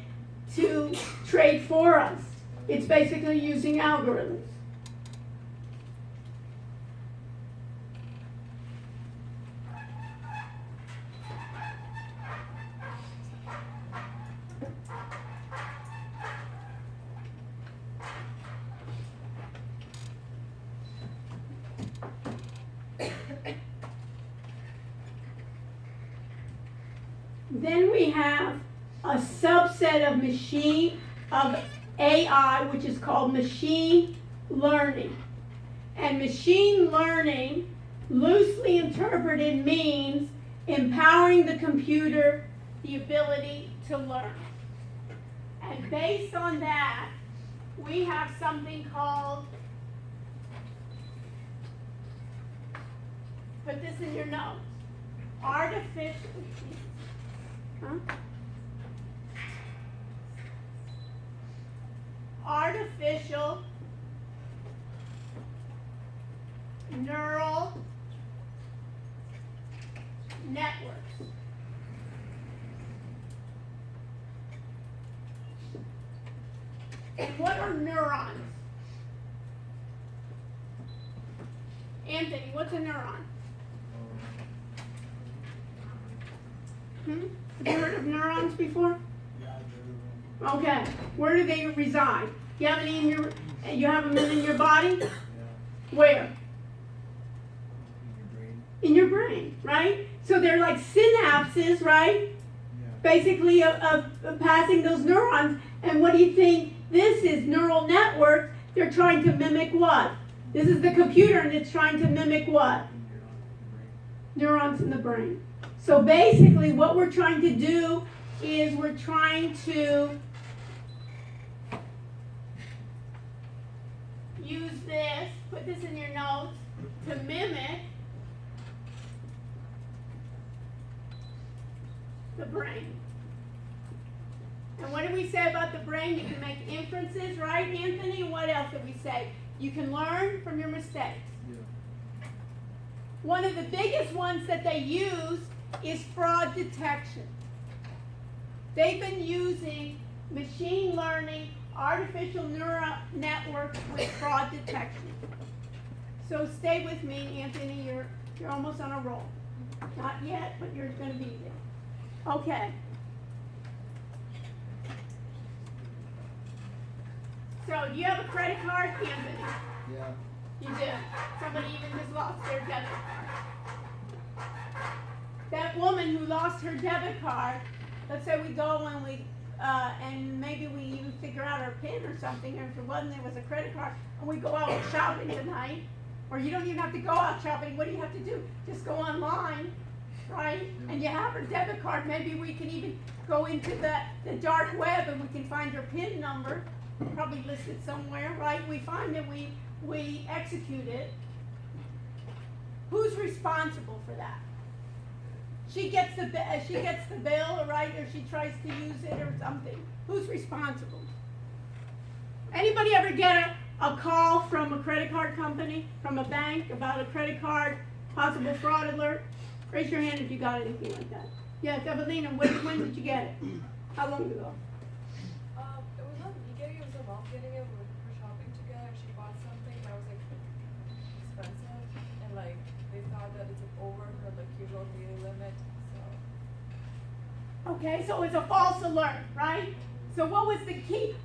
to trade for us. It's basically using algorithms. Then we have a subset of AI, which is called machine learning. And machine learning, loosely interpreted, means empowering the computer the ability to learn. And based on that, we have something called, put this in your notes, artificial neural networks. And what are neurons? Anthony, what's a neuron? Have you heard of neurons before? Okay. Where do they reside? You have any you have them in your body? Yeah. Where? In your brain. In your brain, right? So they're like synapses, right? Yeah. Basically of passing those neurons. And what do you think this is? Neural networks. They're trying to mimic what? This is the computer and it's trying to mimic what? Neurons in the brain. So basically what we're trying to do is we're trying to use this, put this in your notes, to mimic the brain. And what did we say about the brain? You can make inferences, right, Anthony? What else did we say? You can learn from your mistakes. Yeah. One of the biggest ones that they use is fraud detection. They've been using machine learning, artificial neural networks with fraud detection. So stay with me, Anthony, you're almost on a roll. Not yet, but you're going to be there. Okay. So do you have a credit card, Anthony? Yeah. You do. Somebody even just lost their debit card. That woman who lost her debit card, let's say we go and and maybe we even figure out our PIN or something, or if it wasn't, there was a credit card, and we go out shopping tonight, or you don't even have to go out shopping, what do you have to do? Just go online, right? And you have her debit card, maybe we can even go into the dark web and we can find her PIN number, probably listed somewhere, right? We find it, we execute it. Who's responsible for that? She gets the bill, right, or she tries to use it or something. Who's responsible? Anybody ever get a call from a credit card company, from a bank about a credit card, possible fraud alert? Raise your hand if you got anything like that. Yes, Evelina, when did you get it? How long ago? It was not me getting it, it was a mom getting it. We were shopping together and she bought something that was like expensive and like they thought that it's like over her like usual daily limit, so. Okay, so it's a false alert, right? So what was the key?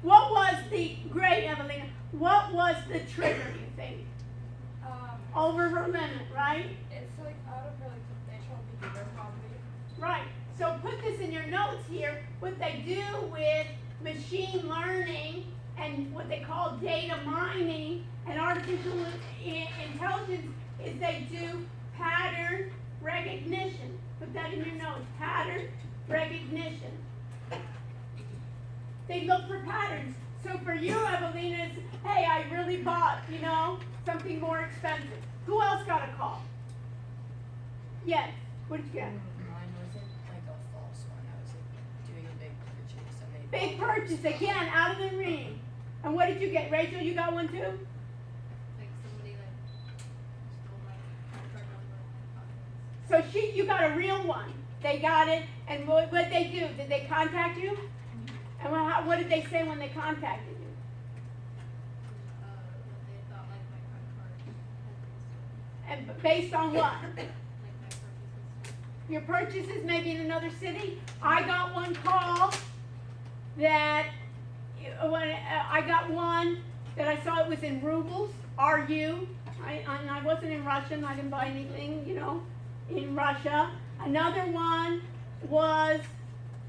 Great, Evelina, what was the trigger, you think? Over her limit, right? It's like out of her like natural behavior probably. Right. So put this in your notes here. What they do with machine learning and what they call data mining and artificial intelligence is they do pattern recognition. Put that in your notes. Pattern recognition. They look for patterns. So for you, Evelina, it's, hey, I really bought, something more expensive. Who else got a call? Yes. What did you get? Mine wasn't like a false one. I was like doing a big purchase and they Big purchase again, out of the ring. And what did you get? Rachel, you got one too? Like somebody stole my card number. So you got a real one. They got it, and what did they do? Did they contact you? And what did they say when they contacted you? What they thought like my credit card had been stolen. And based on what? Like my purchases. Your purchases maybe in another city? I got one call that, I got one that I saw it was in rubles, RU. I wasn't in Russian, I didn't buy anything, in Russia. Another one was,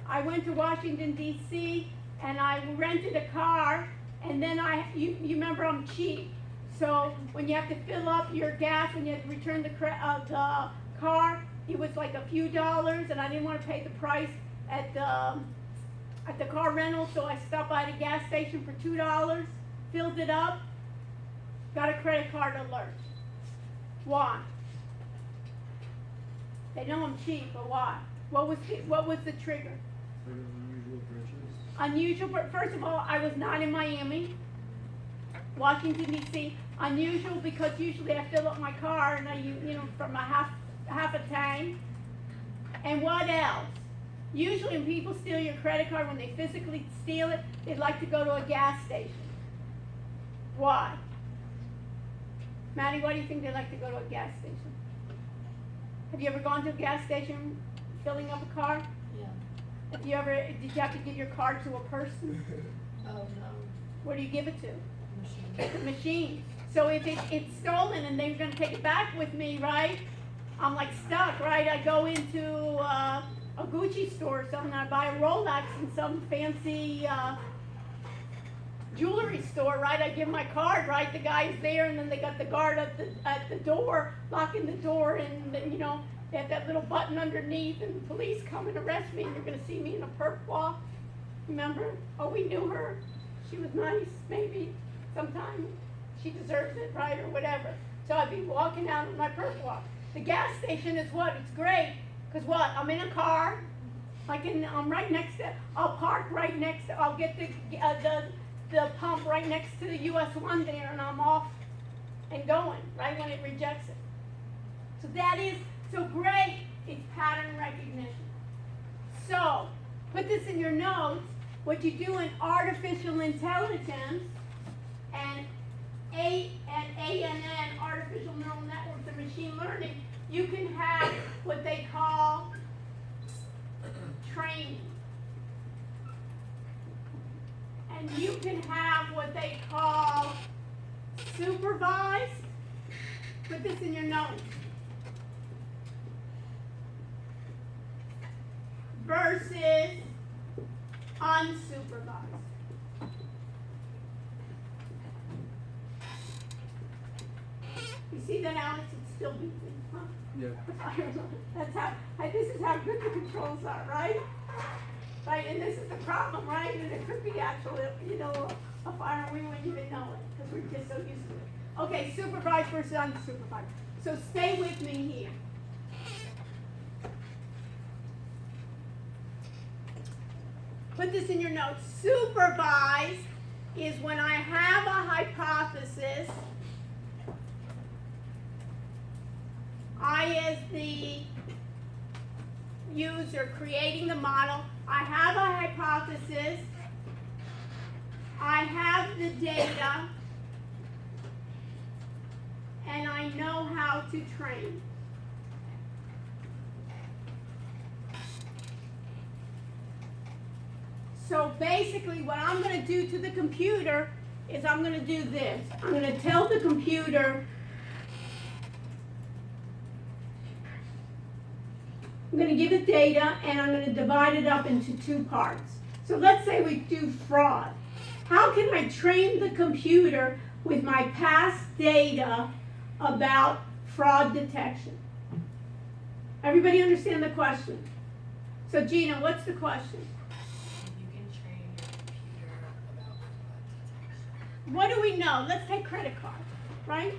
I went to Washington DC and I rented a car, and then you remember I'm cheap. So when you have to fill up your gas and you have to return the car, it was like a few dollars, and I didn't want to pay the price at the car rental, so I stopped by the gas station for $2, filled it up, got a credit card alert. Why? They know I'm cheap, but why? What was the trigger? Unusual, first of all, I was not in Miami, Washington DC. Unusual because usually I fill up my car and I use, from a half a tank. And what else? Usually when people steal your credit card, when they physically steal it, they'd like to go to a gas station. Why? Maddie, why do you think they like to go to a gas station? Have you ever gone to a gas station filling up a car? Yeah. Did you have to give your card to a person? Oh no. Where do you give it to? Machine. The machine. So if it's stolen and they're gonna take it back with me, right? I'm like stuck, right? I go into a Gucci store or something, I buy a Rolex in some fancy jewelry store, right? I give my card, right? The guy's there, and then they got the guard at the door, locking the door, and they have that little button underneath, and the police come and arrest me, and you're gonna see me in a perp walk. Remember? Oh, we knew her. She was nice, maybe. Sometime she deserves it, right, or whatever. So I'd be walking out in my perp walk. The gas station is what? It's great, cause what? I'm in a car. I'm right next to. I'll park right next to. I'll get the pump right next to the US 1 there, and I'm off and going, right when it rejects it. So that is, so great, it's pattern recognition. So, put this in your notes, what you do in artificial intelligence and ANN, artificial neural networks and machine learning, you can have what they call training. And you can have what they call supervised Put this in your notes. Versus unsupervised. You see that, Alex? It's still beeping, huh? Yeah. That's how, this is how good the controls are, right? Right, and this is the problem, right? And it could be actually, you know, a fire and we wouldn't even know it, because we're just so used to it. Okay, supervised versus unsupervised. So stay with me here. Put this in your notes. Supervised is when I have a hypothesis. I, as the user creating the model, I have a hypothesis. I have the data. And I know how to train. So basically what I'm going to do to the computer is I'm going to do this. I'm going to tell the computer, I'm going to give it data and I'm going to divide it up into two parts. So let's say we do fraud. How can I train the computer with my past data about fraud detection? Everybody understand the question? So Gina, what's the question? You can train your computer about fraud detection. What do we know? Let's take credit cards, right?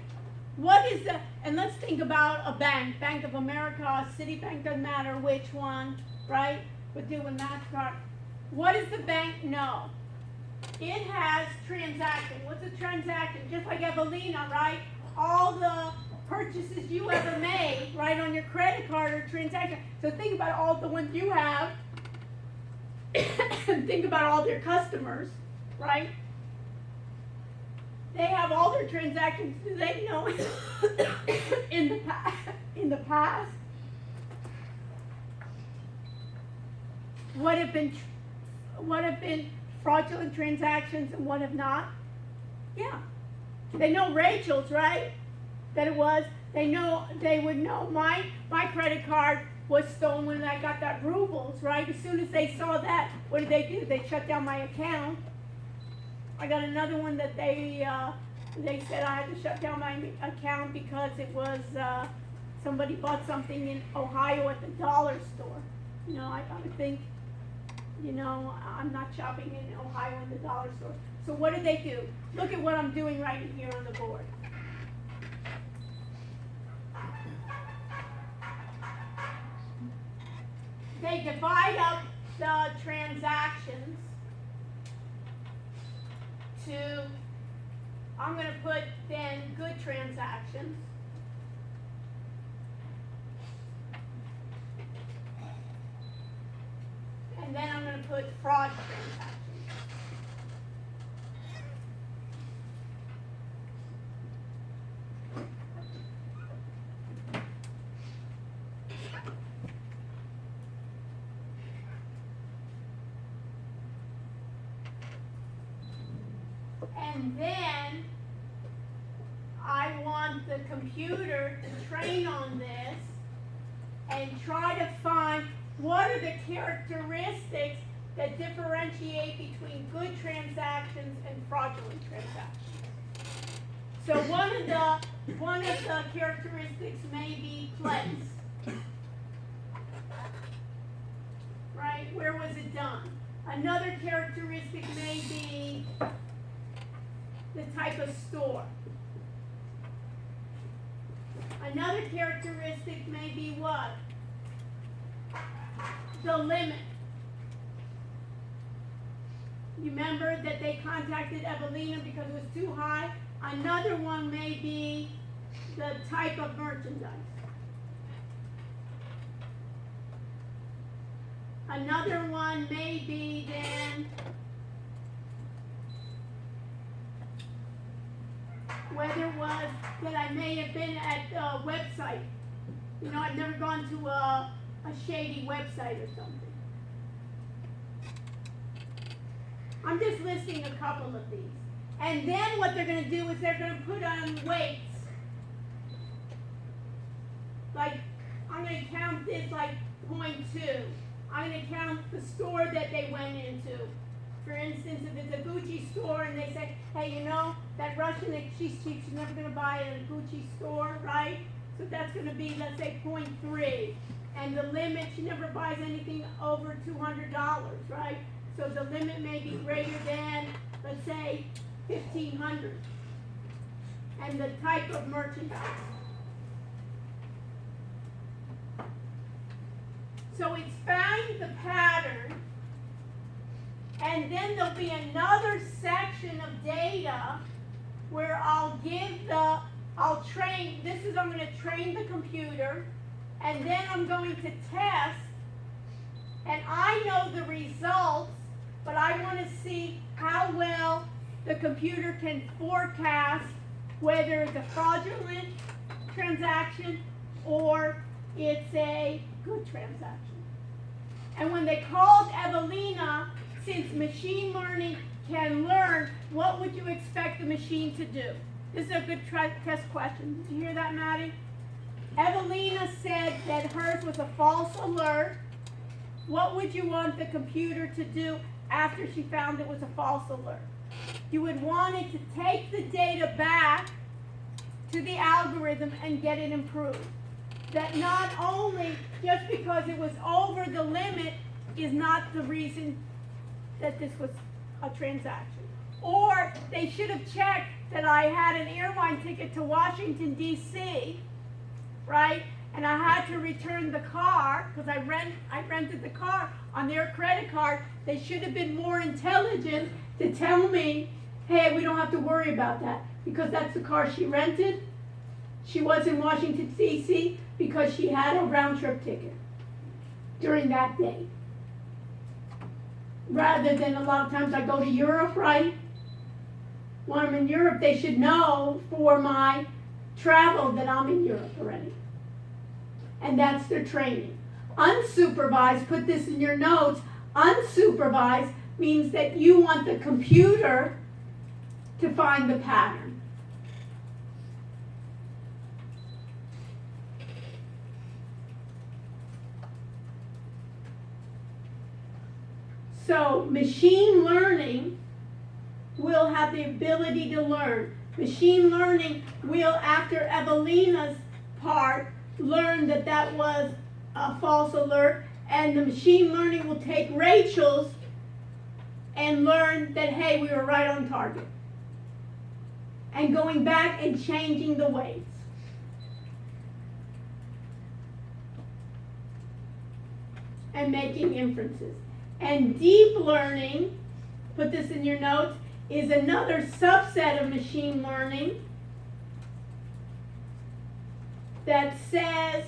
What is the, and let's think about a bank, Bank of America, Citibank, doesn't matter which one, right? We're doing MasterCard. What does the bank know? It has transaction. What's a transaction? Just like Evelina, right? All the purchases you ever made, right, on your credit card or transaction. So think about all the ones you have, and think about all their customers, right? They have all their transactions. Do they know in the past what have been fraudulent transactions and what have not? Yeah, they know Rachel's, right? That it was. They would know my credit card was stolen when I got that rubles, right? As soon as they saw that, what did they do? They shut down my account. I got another one that they said I had to shut down my account because it was somebody bought something in Ohio at the dollar store. You know, I would think, you know, I'm not shopping in Ohio in the dollar store. So what did they do? Look at what I'm doing right here on the board. They divide up the transactions to, I'm going to put then good transactions. And then I'm going to put fraud transactions. And then I want the computer to train on this and try to find what are the characteristics that differentiate between good transactions and fraudulent transactions. So one of the characteristics may be place. Right? Where was it done? Another characteristic may be the type of store. Another characteristic may be what? The limit. You remember that they contacted Evelina because it was too high? Another one may be the type of merchandise. Another one may be then whether it was that I may have been at a website. You know, I've never gone to a shady website or something. I'm just listing a couple of these. And then what they're going to do is they're going to put on weights. like, I'm gonna count this like 0.2. I'm gonna count the store that they went into. For instance, if it's a Gucci store and they say, hey, you know, that Russian, she's cheap, she's never gonna buy it at a Gucci store, right? So that's gonna be, let's say, 0.3. And the limit, she never buys anything over $200, right? So the limit may be greater than, let's say, $1,500. And the type of merchandise. So it's find the pattern, and then there'll be another section of data where I'll train, I'm going to train the computer, and then I'm going to test, and I know the results, but I want to see how well the computer can forecast whether it's a fraudulent transaction or it's a good transaction. And when they called Evelina, since machine learning can learn, what would you expect the machine to do? This is a good test question. Did you hear that, Maddie? Evelina said that hers was a false alert. What would you want the computer to do after she found it was a false alert? You would want it to take the data back to the algorithm and get it improved. That not only just because it was over the limit is not the reason that this was a transaction. Or they should have checked that I had an airline ticket to Washington, D.C., right? And I had to return the car because I rented the car on their credit card. They should have been more intelligent to tell me, hey, we don't have to worry about that because that's the car she rented. She was in Washington, D.C. because she had a round-trip ticket during that day. Rather than a lot of times I go to Europe, right? When I'm in Europe, they should know for my travel that I'm in Europe already. And that's their training. Unsupervised, put this in your notes, unsupervised means that you want the computer to find the pattern. So machine learning will have the ability to learn. Machine learning will, after Evelina's part, learn that that was a false alert, and the machine learning will take Rachel's and learn that, hey, we were right on target. And going back and changing the weights. And making inferences. And deep learning, put this in your notes, is another subset of machine learning that says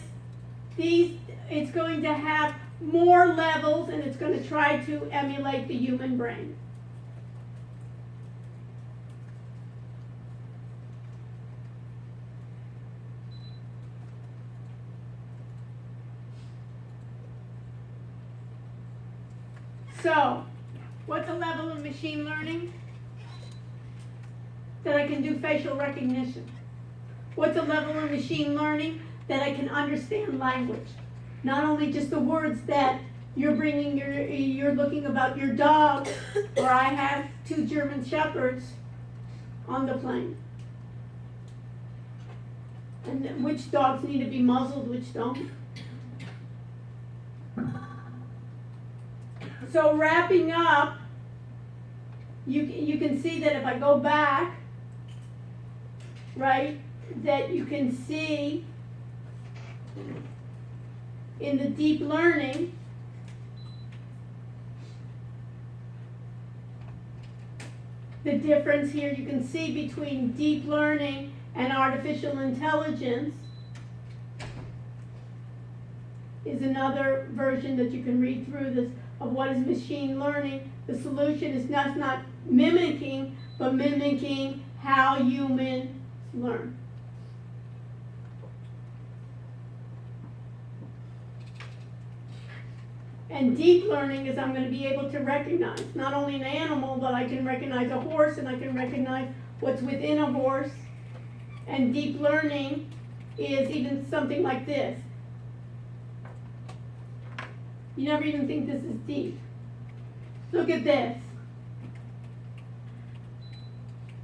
it's going to have more levels and it's going to try to emulate the human brain. So, what's a level of machine learning? That I can do facial recognition. What's a level of machine learning? That I can understand language. Not only just the words that you're bringing, you're looking about your dog, or I have 2 German Shepherds on the plane. And which dogs need to be muzzled, which don't. So wrapping up, you can see that if I go back, right, that you can see in the deep learning the difference here you can see between deep learning and artificial intelligence is another version that you can read through this of what is machine learning. The solution is not mimicking, but mimicking how humans learn. And deep learning is I'm going to be able to recognize not only an animal, but I can recognize a horse and I can recognize what's within a horse. And deep learning is even something like this. You never even think this is deep. Look at this.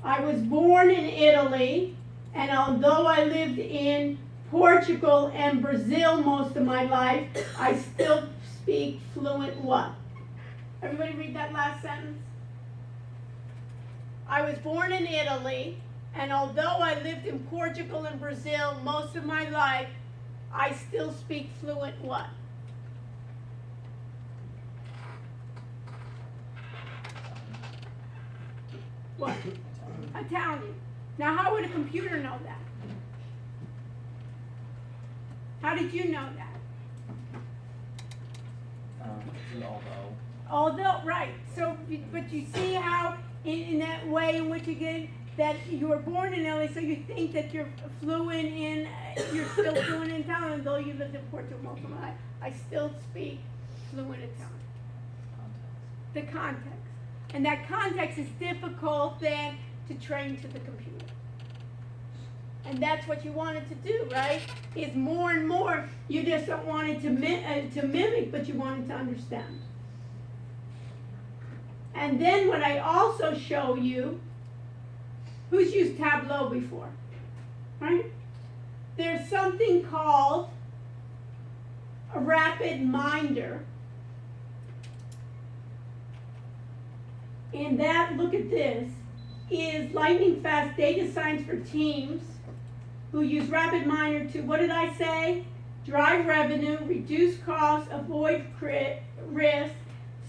I was born in Italy, and although I lived in Portugal and Brazil most of my life, I still speak fluent what? Everybody read that last sentence? I was born in Italy, and although I lived in Portugal and Brazil most of my life, I still speak fluent what? What? Italian. Now, how would a computer know that? How did you know that? Although, right. So, but you see how in that way in which you get that you were born in Italy, so you think that you're fluent in, you're still fluent in Italian, though you lived in Portugal most of my life. I still speak fluent Italian. The context. And that context is difficult then to train to the computer. And that's what you wanted to do, right? Is more and more, you just don't want it to mimic, but you want it to understand. And then what I also show you, who's used Tableau before, right? There's something called a RapidMiner. And that, look at this, is lightning fast data science for teams who use RapidMiner to, what did I say? Drive revenue, reduce costs, avoid risk.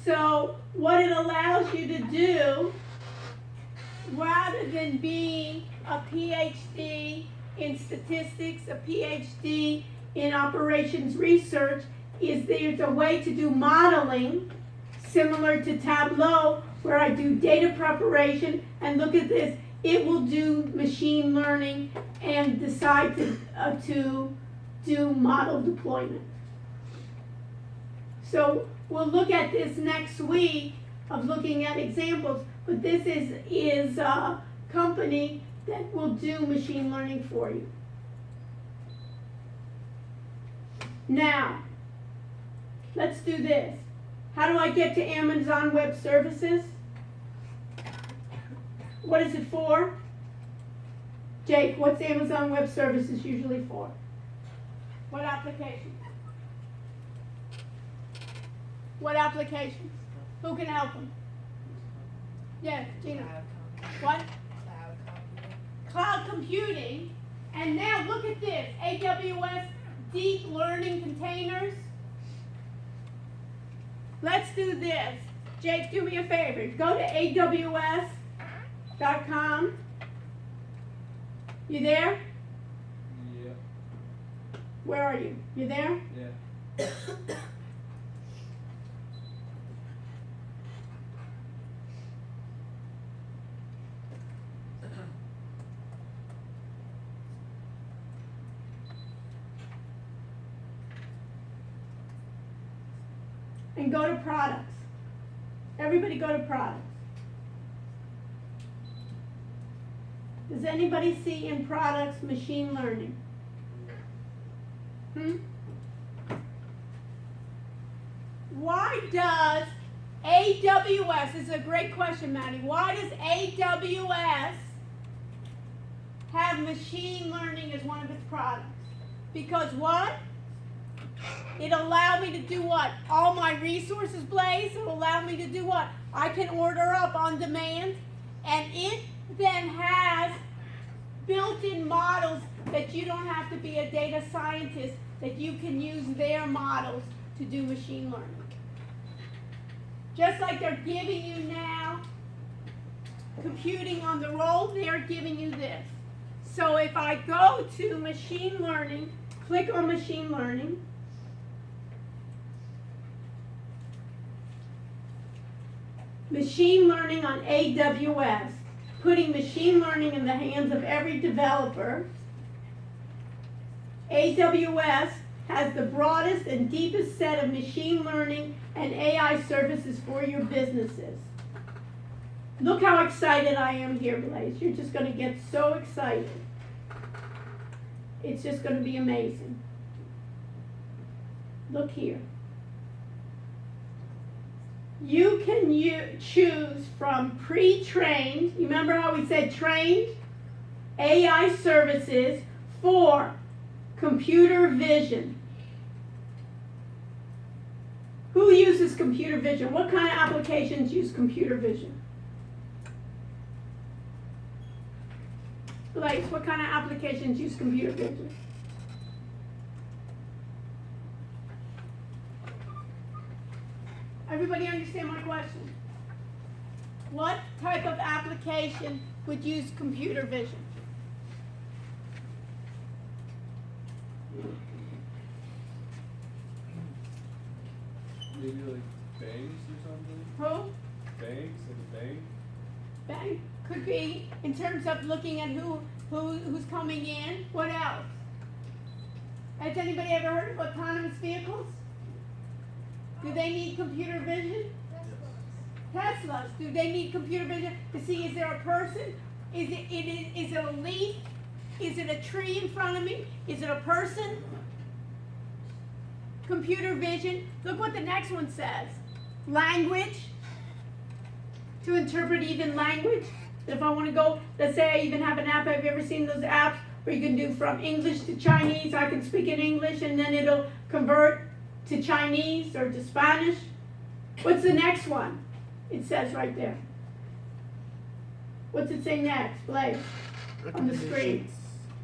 So what it allows you to do, rather than being a PhD in statistics, a PhD in operations research, is there's a way to do modeling similar to Tableau, where I do data preparation, and look at this, it will do machine learning and decide to do model deployment. So we'll look at this next week of looking at examples, but this is a company that will do machine learning for you. Now, let's do this. How do I get to Amazon Web Services? What is it for? Jake, what's Amazon Web Services usually for? What applications? What applications? Who can help them? Yes, Gina. What? Cloud computing. And now look at this. AWS Deep Learning Containers. Let's do this. Jake, do me a favor. Go to AWS.com. You there? Yeah. Where are you? You there? Yeah. And go to products. Everybody go to products. Does anybody see in products machine learning? Why does AWS, this is a great question, Maddie, why does AWS have machine learning as one of its products? Because what? It allowed me to do what? All my resources, Blaze, it allowed me to do what? I can order up on demand, and it then has built-in models that you don't have to be a data scientist, that you can use their models to do machine learning. Just like they're giving you now computing on the roll, they're giving you this. So if I go to machine learning, click on machine learning, machine learning on AWS, putting machine learning in the hands of every developer. AWS has the broadest and deepest set of machine learning and AI services for your businesses. Look how excited I am here, Blaze. You're just going to get so excited. It's just gonna be amazing. Look here. You can choose from pre-trained, you remember how we said trained? AI services for computer vision. Who uses computer vision? What kind of applications use computer vision? Blaze, what kind of applications use computer vision? Everybody understand my question? What type of application would use computer vision? Maybe like banks or something? Who? Banks, like a bank? Bank could be in terms of looking at who's coming in. What else? Has anybody ever heard of autonomous vehicles? Do they need computer vision? Teslas. Do they need computer vision to see is there a person? Is it a leaf? Is it a tree in front of me? Is it a person? Computer vision. Look what the next one says. Language. To interpret even language. If I want to go, let's say I even have an app. Have you ever seen those apps where you can do from English to Chinese? I can speak in English and then it'll convert to Chinese or to Spanish. What's the next one? It says right there. What's it say next? Blake. On the screen.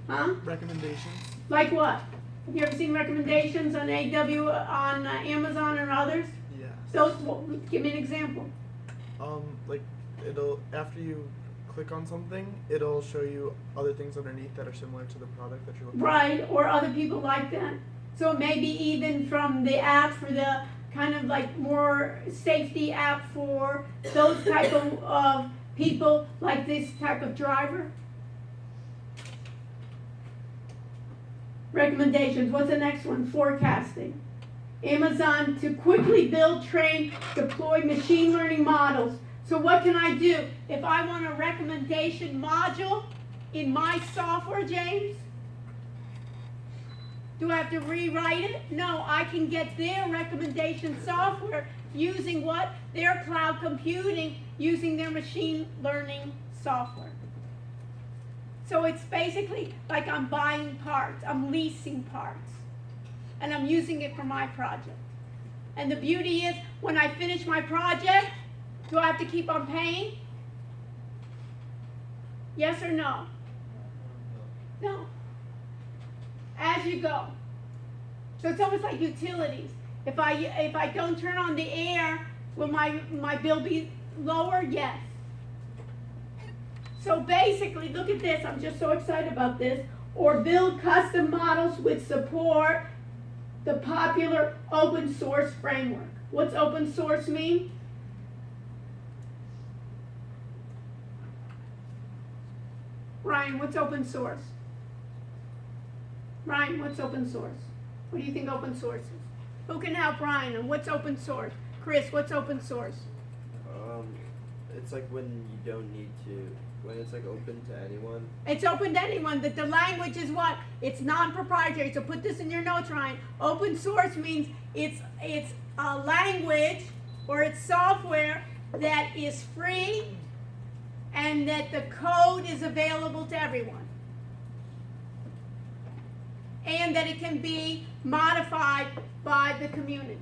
Huh? Recommendations. Like what? Have you ever seen recommendations on Amazon or others? Yes. Those. Give me an example. Like it'll, after you click on something, it'll show you other things underneath that are similar to the product that you're looking Right, or other people like that. So it may be even from the app for the kind of like more safety app for those type of people, like this type of driver. Recommendations. What's the next one? Forecasting. Amazon to quickly build, train, deploy machine learning models. So what can I do? If I want a recommendation module in my software, James, do I have to rewrite it? No, I can get their recommendation software using what? Their cloud computing, using their machine learning software. So it's basically like I'm buying parts, I'm leasing parts, and I'm using it for my project. And the beauty is, when I finish my project, do I have to keep on paying? Yes or no? No. As you go. So it's almost like utilities. If I don't turn on the air, will my bill be lower? Yes. So basically, look at this. I'm just so excited about this. Or build custom models which support the popular open source framework. What's open source mean? Ryan, what's open source? Ryan, what's open source? What do you think open source is? Who can help Ryan? And what's open source? Chris, what's open source? It's like when you don't need to, when it's like open to anyone. It's open to anyone. That the language is what? It's non-proprietary. So put this in your notes, Ryan. Open source means it's a language or it's software that is free and that the code is available to everyone. And that it can be modified by the community.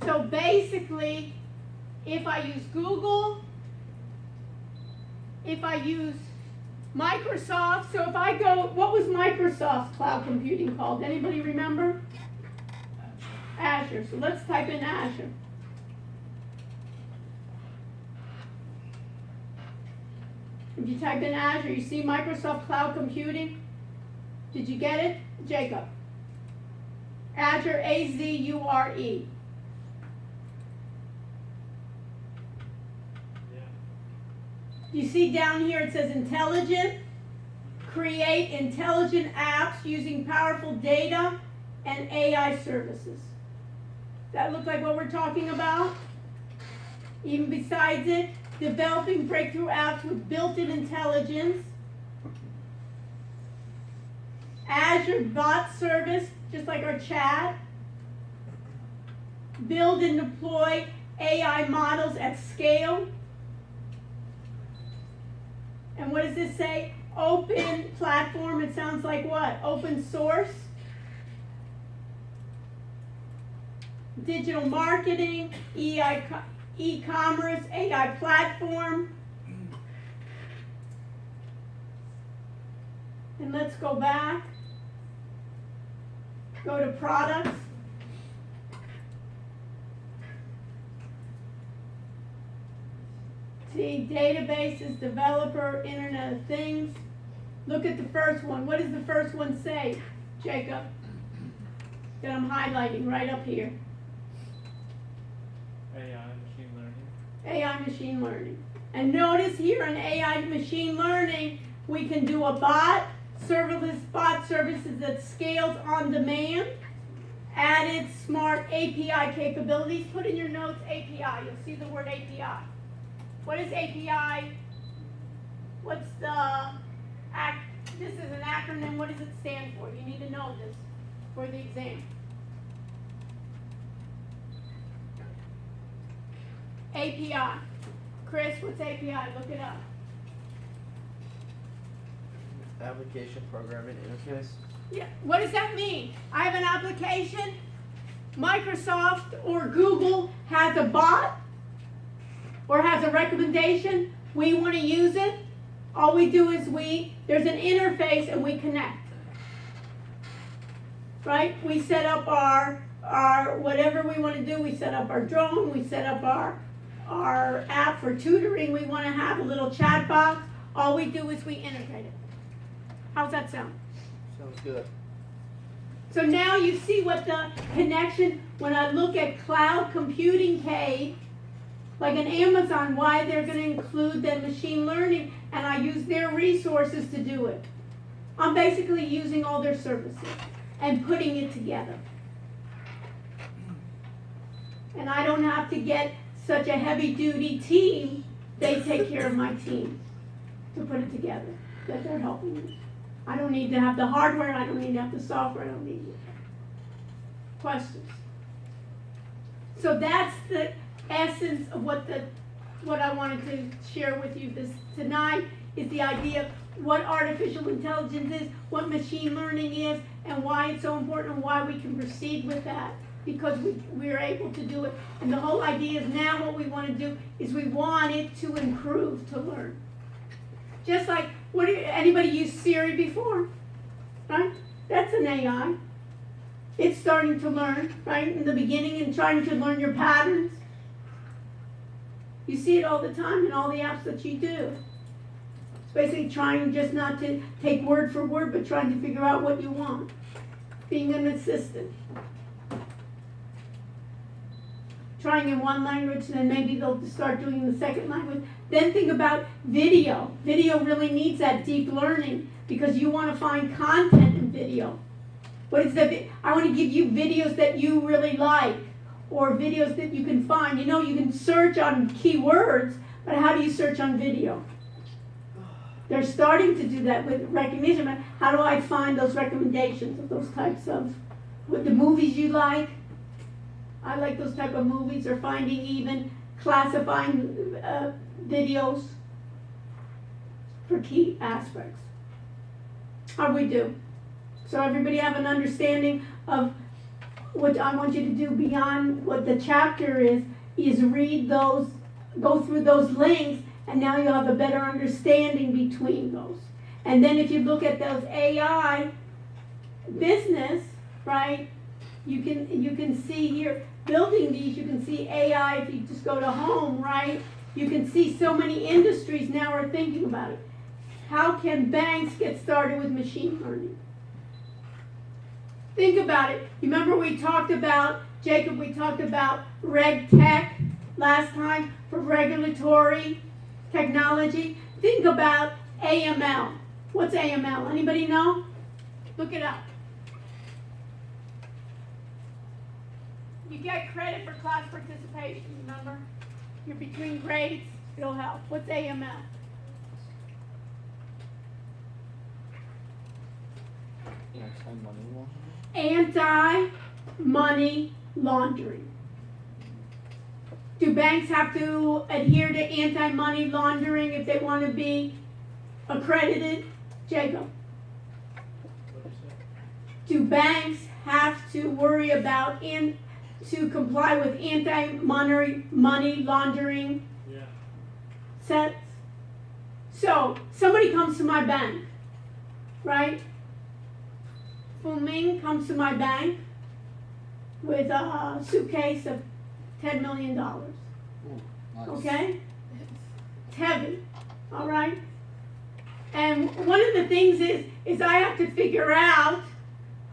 So basically, if I use Google, if I use Microsoft, so if I go, what was Microsoft's cloud computing called? Anybody remember? Azure. So let's type in Azure. If you type in Azure, you see Microsoft Cloud Computing? Did you get it? Jacob. Azure, A-Z-U-R-E. You see down here it says intelligent, create intelligent apps using powerful data and AI services. That look like what we're talking about? Even besides it, developing breakthrough apps with built-in intelligence. Azure bot service, just like our chat. Build and deploy AI models at scale. And what does this say? Open platform, it sounds like what? Open source. Digital marketing, e-commerce, AI platform. And let's go back. Go to products. See, databases, developer, Internet of Things. Look at the first one. What does the first one say, Jacob? That I'm highlighting right up here. AI, machine learning. AI machine learning. And notice here in AI machine learning, we can do a bot, serverless bot services that scales on demand, added smart API capabilities. Put in your notes API. You'll see the word API. What is API? What's the this is an acronym. What does it stand for? You need to know this for the exam. API. Chris, what's API? Look it up. Application programming interface. Yeah. What does that mean? I have an application. Microsoft or Google has a bot or has a recommendation. We want to use it. All we do is there's an interface and we connect. Right? We set up our whatever we want to do. We set up our drone. We set up our app for tutoring. We want to have a little chat box. All we do is we integrate it. How's that sound? Sounds good. So now you see what the connection, when I look at cloud computing paid, like an Amazon, why they're going to include the machine learning, and I use their resources to do it. I'm basically using all their services and putting it together. And I don't have to get such a heavy-duty team. They take care of my team to put it together, that they're helping me. I don't need to have the hardware, I don't need to have the software, I don't need it. Questions? So that's the essence of what I wanted to share with you tonight, is the idea of what artificial intelligence is, what machine learning is, and why it's so important and why we can proceed with that, because we're able to do it. And the whole idea is now what we want to do is we want it to improve, to learn. Just like, anybody used Siri before? Right? That's an AI. It's starting to learn, right? In the beginning, and trying to learn your patterns. You see it all the time in all the apps that you do. It's basically trying just not to take word for word, but trying to figure out what you want. Being an assistant. Trying in one language, and then maybe they'll start doing the second language. Then think about video. Video really needs that deep learning, because you want to find content in video. What is that? I want to give you videos that you really like, or videos that you can find. You know, you can search on keywords, but how do you search on video? They're starting to do that with recognition, but how do I find those recommendations of those types of, with the movies you like? I like those type of movies, or finding even classifying videos for key aspects. How we do? So everybody have an understanding of what I want you to do beyond what the chapter is read those, go through those links, and now you'll have a better understanding between those. And then if you look at those AI business, right, you can see here, building these, you can see AI, if you just go to home, right, you can see so many industries now are thinking about it. How can banks get started with machine learning? Think about it. You remember we talked about, Jacob, we talked about Reg Tech last time for regulatory technology. Think about AML. What's AML? Anybody know? Look it up. you get credit for class participation, remember? You're between grades, it'll help. What's AML? Anti-money laundering. Do banks have to adhere to anti-money laundering if they want to be accredited? Jacob? Do banks have to worry about to comply with anti-money laundering sets? So, somebody comes to my bank, right? Fu Ming comes to my bank with a suitcase of $10 million. Nice. Okay? It's heavy, all right? And one of the things is I have to figure out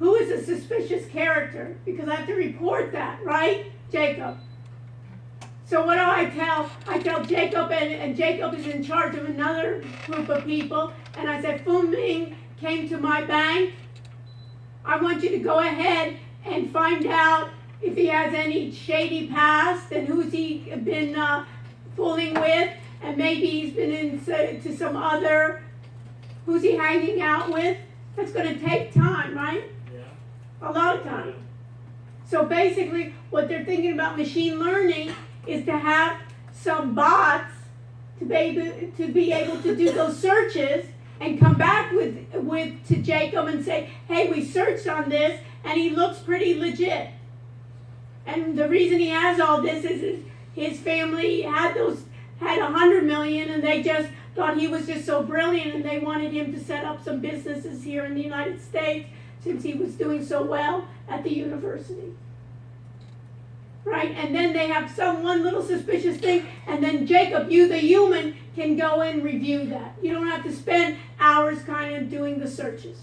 who is a suspicious character, because I have to report that, right, Jacob? So what do I tell? I tell Jacob, and Jacob is in charge of another group of people, and I said, Fu Ming came to my bank. I want you to go ahead and find out if he has any shady past and who's he been fooling with, and maybe he's been into some other, who's he hanging out with. That's going to take time, right? Yeah. A lot of time. So basically, what they're thinking about machine learning is to have some bots to be able to do those searches and come back to Jacob and say, hey, we searched on this and he looks pretty legit. And the reason he has all this is his family had 100 million, and they just thought he was just so brilliant, and they wanted him to set up some businesses here in the United States since he was doing so well at the university. Right? And then they have one little suspicious thing, and then Jacob, you the human, can go and review that. You don't have to spend hours kind of doing the searches.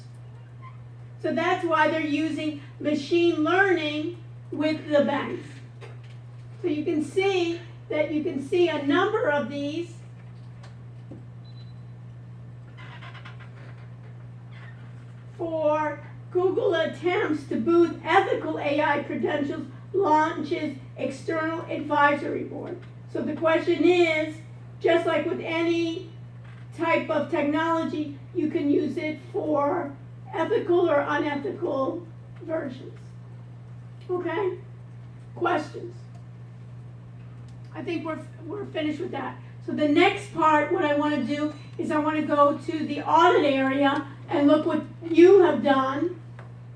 So that's why they're using machine learning with the banks. So you can see that you can see a number of these. For Google attempts to boost ethical AI credentials, launches external advisory board. So the question is, just like with any type of technology, you can use it for ethical or unethical versions. Okay? Questions? I think we're finished with that. So the next part, what I want to do is I want to go to the audit area and look what you have done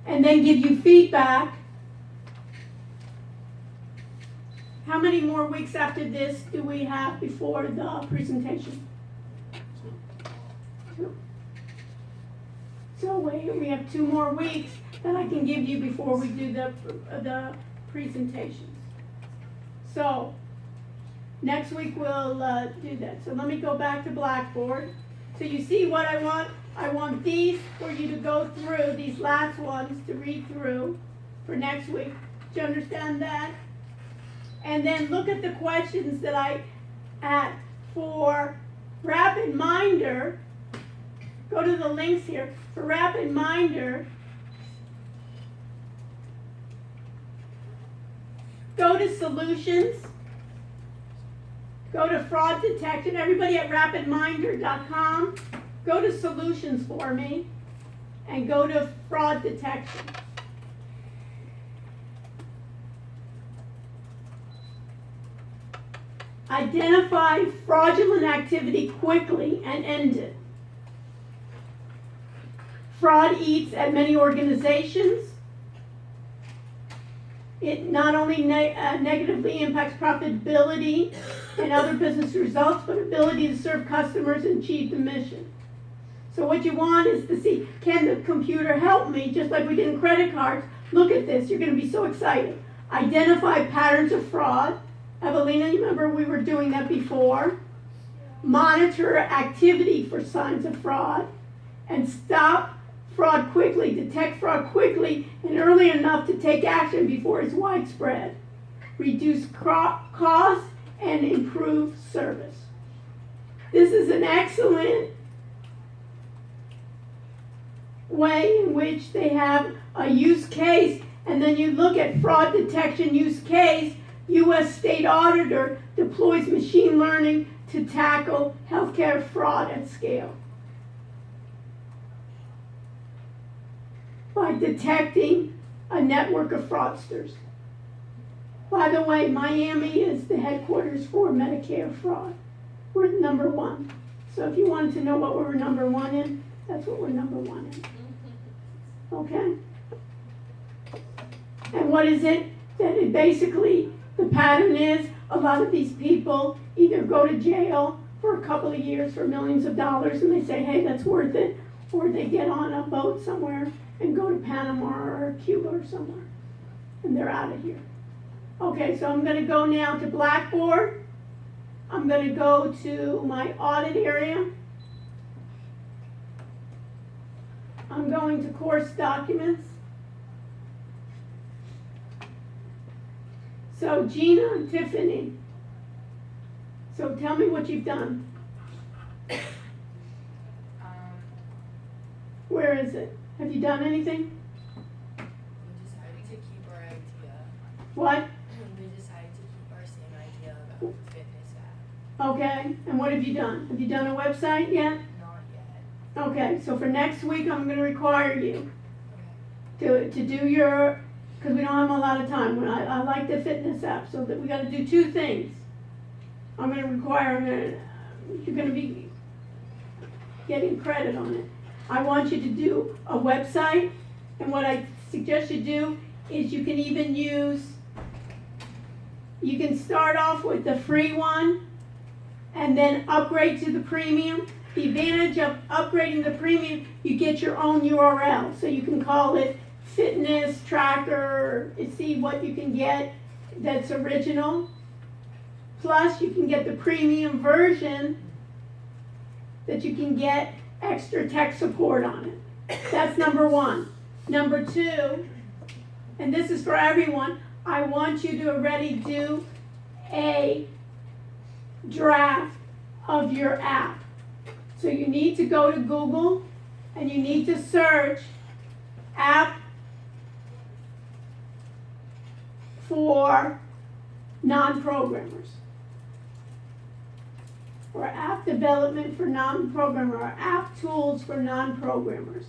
and then give you feedback. How many more weeks after this do we have before the presentation? 2. So we have 2 more weeks that I can give you before we do the presentations. So next week we'll do that. So let me go back to Blackboard. So you see what I want? I want these for you to go through, these last ones to read through for next week. Do you understand that? And then look at the questions that I had for RapidMinder. Go to the links here. For RapidMinder, go to Solutions. Go to Fraud Detection. Everybody at rapidminder.com, go to Solutions for me and go to Fraud Detection. Identify fraudulent activity quickly and end it. Fraud eats at many organizations. It not only negatively impacts profitability and other business results, but ability to serve customers and achieve the mission. So what you want is to see, can the computer help me, just like we did in credit cards? Look at this, you're going to be so excited. Identify patterns of fraud. Evelina, you remember we were doing that before. Monitor activity for signs of fraud. And stop fraud quickly, detect fraud quickly and early enough to take action before it's widespread. Reduce costs and improve service. This is an excellent way in which they have a use case, And then you look at fraud detection use case, U.S. State Auditor deploys machine learning to tackle healthcare fraud at scale. By detecting a network of fraudsters. By the way, Miami is the headquarters for Medicare fraud. We're number one. So if you wanted to know what we're number one in, that's what we're number one in. Okay? And what is it? That it basically, the pattern is a lot of these people either go to jail for a couple of years for millions of dollars and they say, hey, that's worth it. Or they get on a boat somewhere and go to Panama or Cuba or somewhere. And they're out of here. Okay, so I'm going to go now to Blackboard. I'm going to go to my audit area. I'm going to course documents. So Gina and Tiffany. So tell me what you've done. Where is it? Have you done anything? We decided to keep our idea. What? We decided to keep our same idea about the fitness app. Okay, and what have you done? Have you done a website yet? Not yet. Okay, so for next week, I'm gonna require you Okay. to do your, because we don't have a lot of time. When I like the fitness app, so that we gotta do two things. You're gonna be getting credit on it. I want you to do a website, and what I suggest you do is you can even use, you can start off with the free one and then upgrade to the premium. The advantage of upgrading the premium, you get your own URL, so you can call it fitness tracker, see what you can get that's original. Plus, you can get the premium version that you can get extra tech support on it. That's number one. Number two, and this is for everyone, I want you to already do a draft of your app. So you need to go to Google and you need to search app for non-programmers, or app development for non-programmer, or app tools for non-programmers.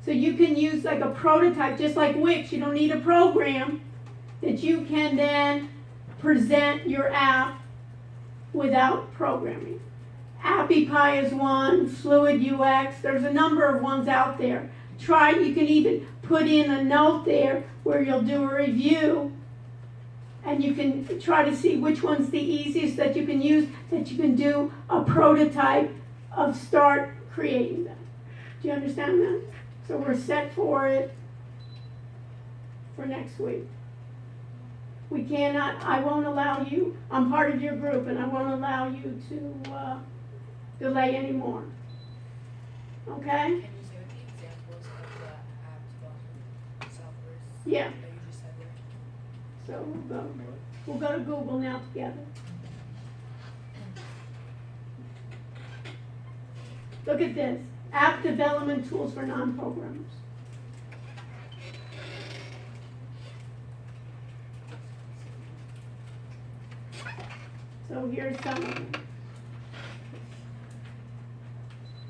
So you can use like a prototype, just like Wix. You don't need a program, that you can then present your app without programming. AppyPie is one, Fluid UX, there's a number of ones out there. You can even put in a note there where you'll do a review, and you can try to see which one's the easiest that you can use, that you can do a prototype of start creating them. Do you understand that? So we're set for it for next week. We cannot, I won't allow you, I'm part of your group, and I won't allow you to delay anymore. Okay? Can you say what the examples of the app development softwares Yeah. that you just said were? So we'll go to Google now together. Look at this, app development tools for non-programmers. So here's some of them.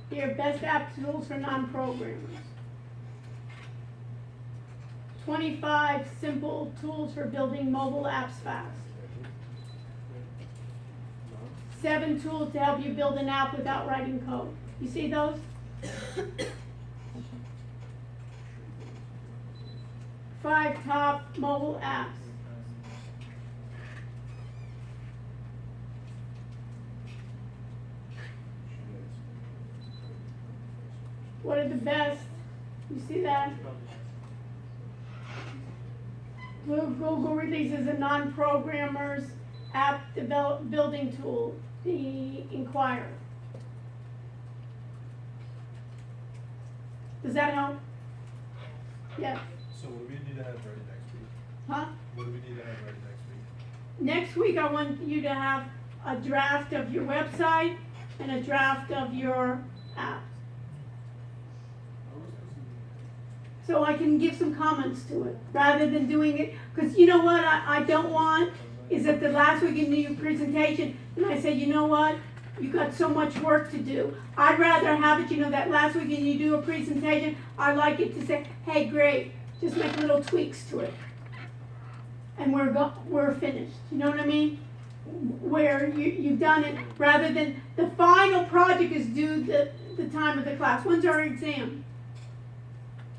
Here, best app tools for non-programmers. 25 simple tools for building mobile apps fast. 7 tools to help you build an app without writing code. You see those? 5 top mobile apps. What are the best? You see that? Google releases a non-programmer's app building tool, the Inquirer. Does that help? Yes. So what do we need to have ready next week? Huh? What do we need to have ready next week? Next week, I want you to have a draft of your website and a draft of your app. so I can give some comments to it, rather than doing it, because you know what I don't want, is that the last week in your presentation, and I say, you know what, you got so much work to do. I'd rather have it, you know, that last week and you do a presentation, I like it to say, hey, great, just make little tweaks to it. And we're finished, you know what I mean? Where you've done it, rather than, the final project is due the time of the class. When's our exam?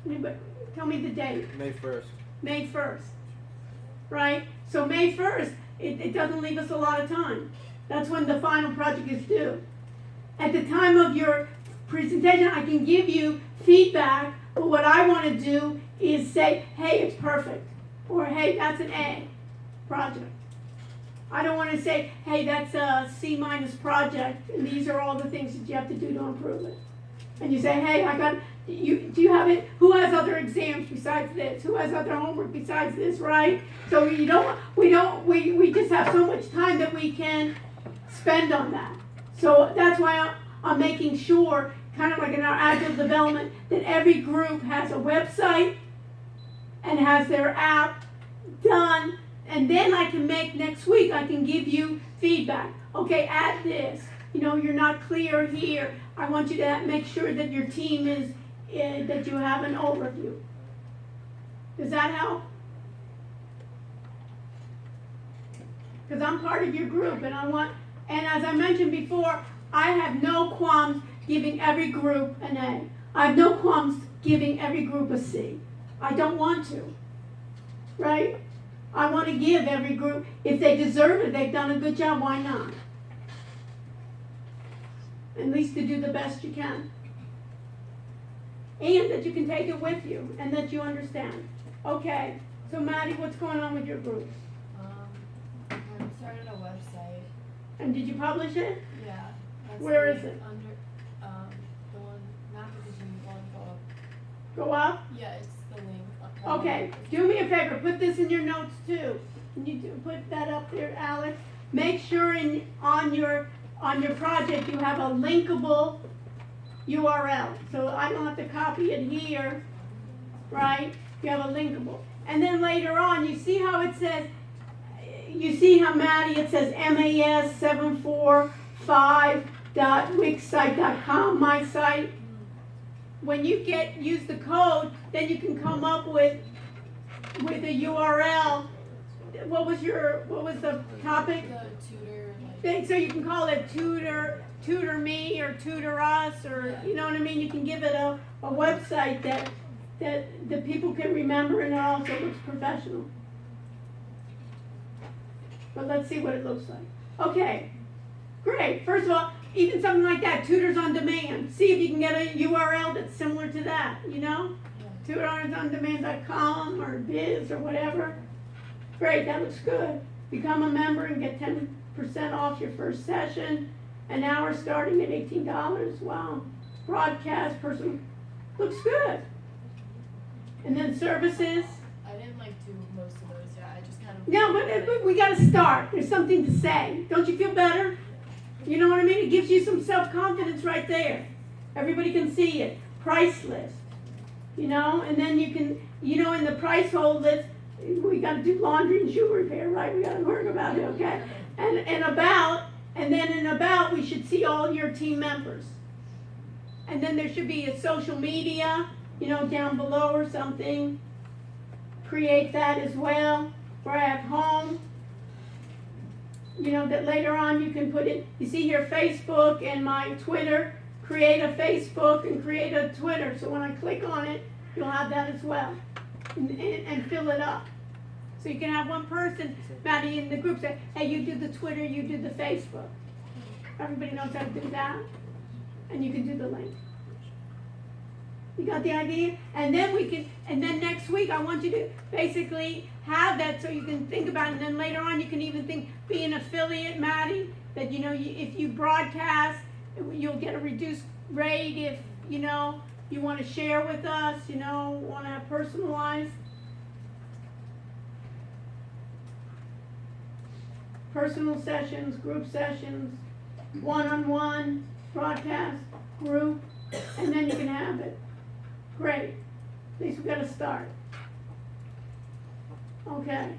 Anybody, tell me the date. May 1st. May 1st, right? So May 1st, it doesn't leave us a lot of time. That's when the final project is due. At the time of your presentation, I can give you feedback, but what I want to do is say, hey, it's perfect, or hey, that's an A project. I don't want to say, hey, that's a C- project, and these are all the things that you have to do to improve it. And you say, hey, do you have it? Who has other exams besides this? Who has other homework besides this, right? So we just have so much time that we can spend on that. So that's why I'm making sure, kind of like in our agile development, that every group has a website and has their app done, and then I can make next week, I can give you feedback. Okay, add this. You know, you're not clear here. I want you to make sure that your team is, that you have an overview. Does that help? Because I'm part of your group, and and as I mentioned before, I have no qualms giving every group an A. I have no qualms giving every group a C. I don't want to, right? I want to give every group, if they deserve it, they've done a good job, why not? At least to do the best you can. And that you can take it with you, and that you understand. Okay, so Maddie, what's going on with your groups? I started a website. And did you publish it? Yeah. that's Where the is it? Under, the one, not the Disney one, Go up? yeah, it's the link. Up Okay, do me a favor, put this in your notes too. Can you put that up there, Alex? Make sure on your project you have a linkable URL. So I don't have to copy it here, right? You have a linkable. And then later on, you see how it says, you see how Maddie, it says mas745.wixsite.com, my site. When you use the code, then you can come up with a URL. What was the topic? The tutor, So you can call it tutor me or tutor us, or you know what I mean? You can give it a website that the people can remember, and it also looks professional. But let's see what it looks like. Okay, great. First of all, even something like that, Tutors on Demand. See if you can get a URL that's similar to that, you know? tutorsondemand.com or biz or whatever. Great, that looks good. Become a member and get 10% off your first session. An hour starting at $18. Wow. Broadcast, person, looks good. And then services. I didn't do most of those yet. I just kind of. No, but we got to start. There's something to say. Don't you feel better? You know what I mean? It gives you some self-confidence right there. Everybody can see it. Price list. You know, and then you can, you know, in the price hold list, we got to do laundry and shoe repair, right? We got to work about it, okay? And then in about, we should see all your team members. And then there should be a social media, you know, down below or something. Create that as well. Or at home. You know, that later on you can put it, you see here Facebook and my Twitter. Create a Facebook and create a Twitter. So when I click on it, you'll have that as well. And fill it up. So you can have one person, Maddie, in the group say, hey, you do the Twitter, you do the Facebook. Everybody knows how to do that. And you can do the link. You got the idea? And then next week I want you to basically have that so you can think about it. And then later on you can even think, be an affiliate, Maddie, that you know, if you broadcast, you'll get a reduced rate if, you know, you want to share with us, you know, want to have personalized. Personal sessions, group sessions, one-on-one, broadcast, group, and then you can have it. Great. At least we got a start. Okay,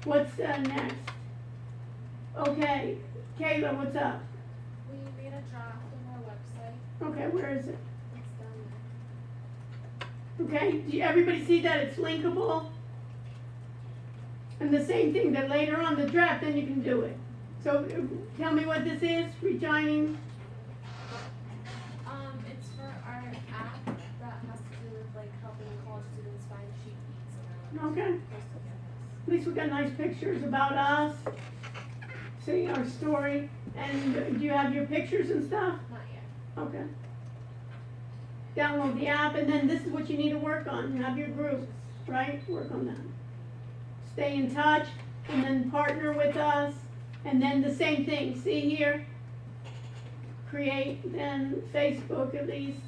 what's next? Okay, Kayla, what's up? We made a draft on our website. Okay, where is it? It's down there. Okay, do everybody see that it's linkable? And the same thing, that later on the draft, then you can do it. So tell me what this is, rejoining, It's for our app that has to do with like helping college students find cheap beats around. okay? Coastal campus. At least we got nice pictures about us, see our story, and do you have your pictures and stuff? Not yet. Okay. Download the app, and then this is what you need to work on, have your groups, right? Work on that. Stay in touch, and then partner with us, and then the same thing, see here? Create, then Facebook at least,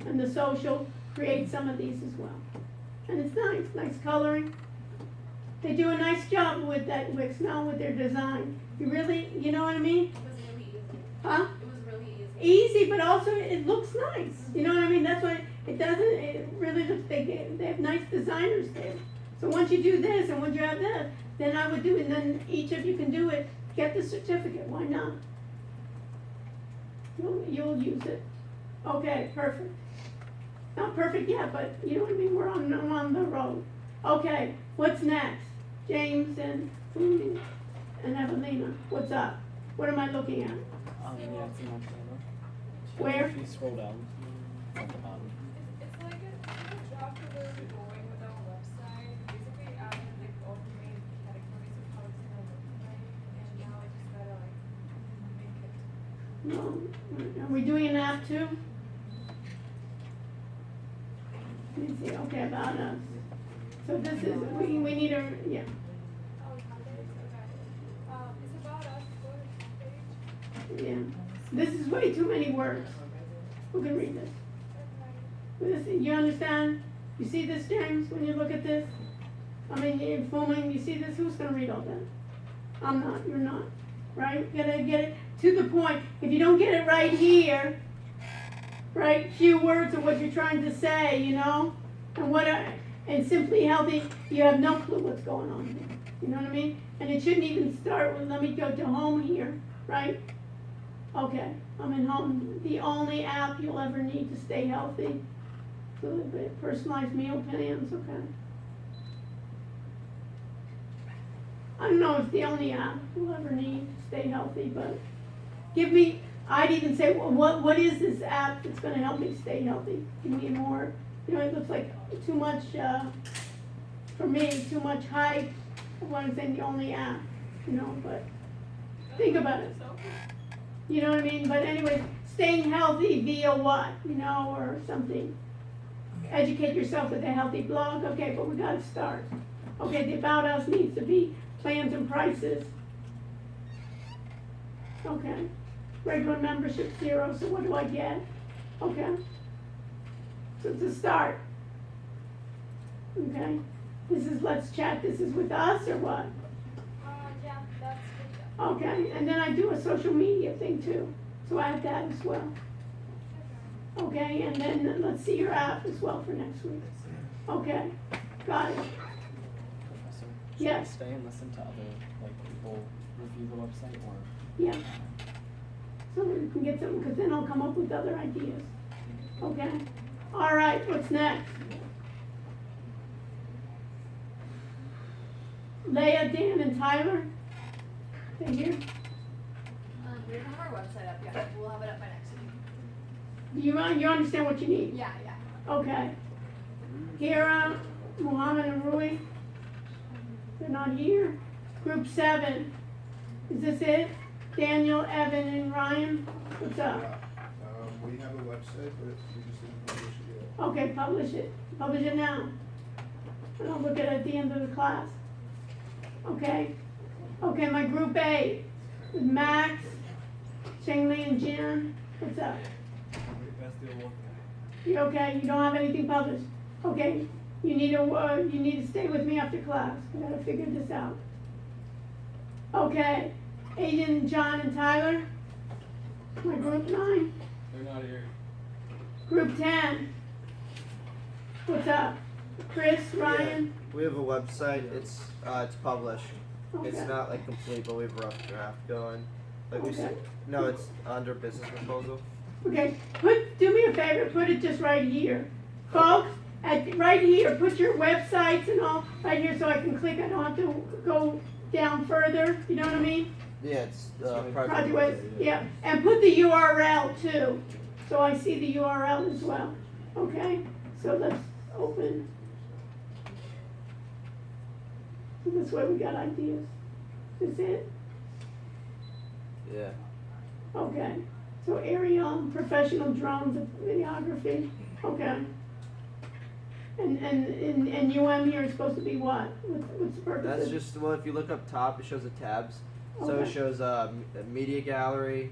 and the social, create some of these as well. And it's nice coloring. They do a nice job with that Wix now with their design. You really, you know what I mean? It was really easy. Huh? It was really easy. Easy, but also it looks nice. You know what I mean? That's why it doesn't, it really looks, they have nice designers there. So once you do this and once you have that, then I would do it, and then each of you can do it, get the certificate, why not? You'll use it. Okay, perfect. Not perfect yet, but you know what I mean, we're on the road. Okay, what's next? James and Evelina, what's up? What am I looking at? Yeah, it's much better. Where? If you scroll down at the bottom. It's like a draft of where we're going with our website. Basically added like all the main categories of how it's gonna look like, and now I just gotta like make it. No, are we doing an app too? Let me see, okay, about us. So this is, we need a, yeah, Oh, topics, okay. It's about us, go to the page. yeah. This is way too many words. Who can read this? This, you understand? You see this, James, when you look at this? I mean, you're filming, you see this, who's gonna read all that? I'm not, you're not, right? You gotta get it to the point. If you don't get it right here, right, few words of what you're trying to say, you know? And Simply Healthy, you have no clue what's going on here. You know what I mean? And it shouldn't even start with, let me go to home here, right? Okay, I'm in home. The only app you'll ever need to stay healthy. So the personalized meal plans, okay. I don't know if it's the only app you'll ever need to stay healthy, but give me, I'd even say, well, what is this app that's gonna help me stay healthy? Give me more, you know, it looks like too much, for me, too much hype. I wanna say the only app, you know, but think about it. You know what I mean? But anyway, staying healthy via what, you know, or something. Educate yourself with a healthy blog, okay, but we gotta start. Okay, the About Us needs to be plans and prices. Okay, regular membership 0, so what do I get? Okay, so it's a start. Okay, this is Let's Chat, this is with us or what? Yeah, that's good. Okay, and then I do a social media thing too, so I have that as well. Okay, and then let's see your app as well for next week. Okay, got it. Professor, should we Yes. stay and listen to other people review the website or? Yeah. So we can get some, because then I'll come up with other ideas. Okay? All right, what's next? Leah, Dan, and Tyler? They here? We don't have our website up yet, we'll have it up by next week. You understand what you need? Yeah. Okay. Kira, Muhammad, and Rui? They're not here. Group 7. Is this it? Daniel, Evan, and Ryan? What's up? We have a website, but we just didn't publish it yet. Okay, publish it. Publish it now. And I'll look at it at the end of the class. Okay? Okay, my group A with Max, Shengli, and Jin. What's up? You okay? You don't have anything published? Okay. You need to stay with me after class. We gotta figure this out. Okay. Aiden, John, and Tyler. My group 9. They're not here. Group 10. What's up? Chris, Ryan? We have a website. It's published. It's Okay. not like complete, but we have a rough draft going. Like we Okay. said, no, it's under business proposal. Okay, do me a favor, put it just right here. Folks, right here, put your websites and all right here so I can click, I don't have to go down further, you know what I mean? Yeah, it's Project Web, yeah, and put the URL too, so I see the URL as well, okay? So let's open. So this way we got ideas. Is it? Yeah. Okay, so Ariel, professional drones, videography, okay. And UM here is supposed to be what? What's the purpose That's of? just, well, if you look up top, it shows the tabs. So it Okay. shows media gallery,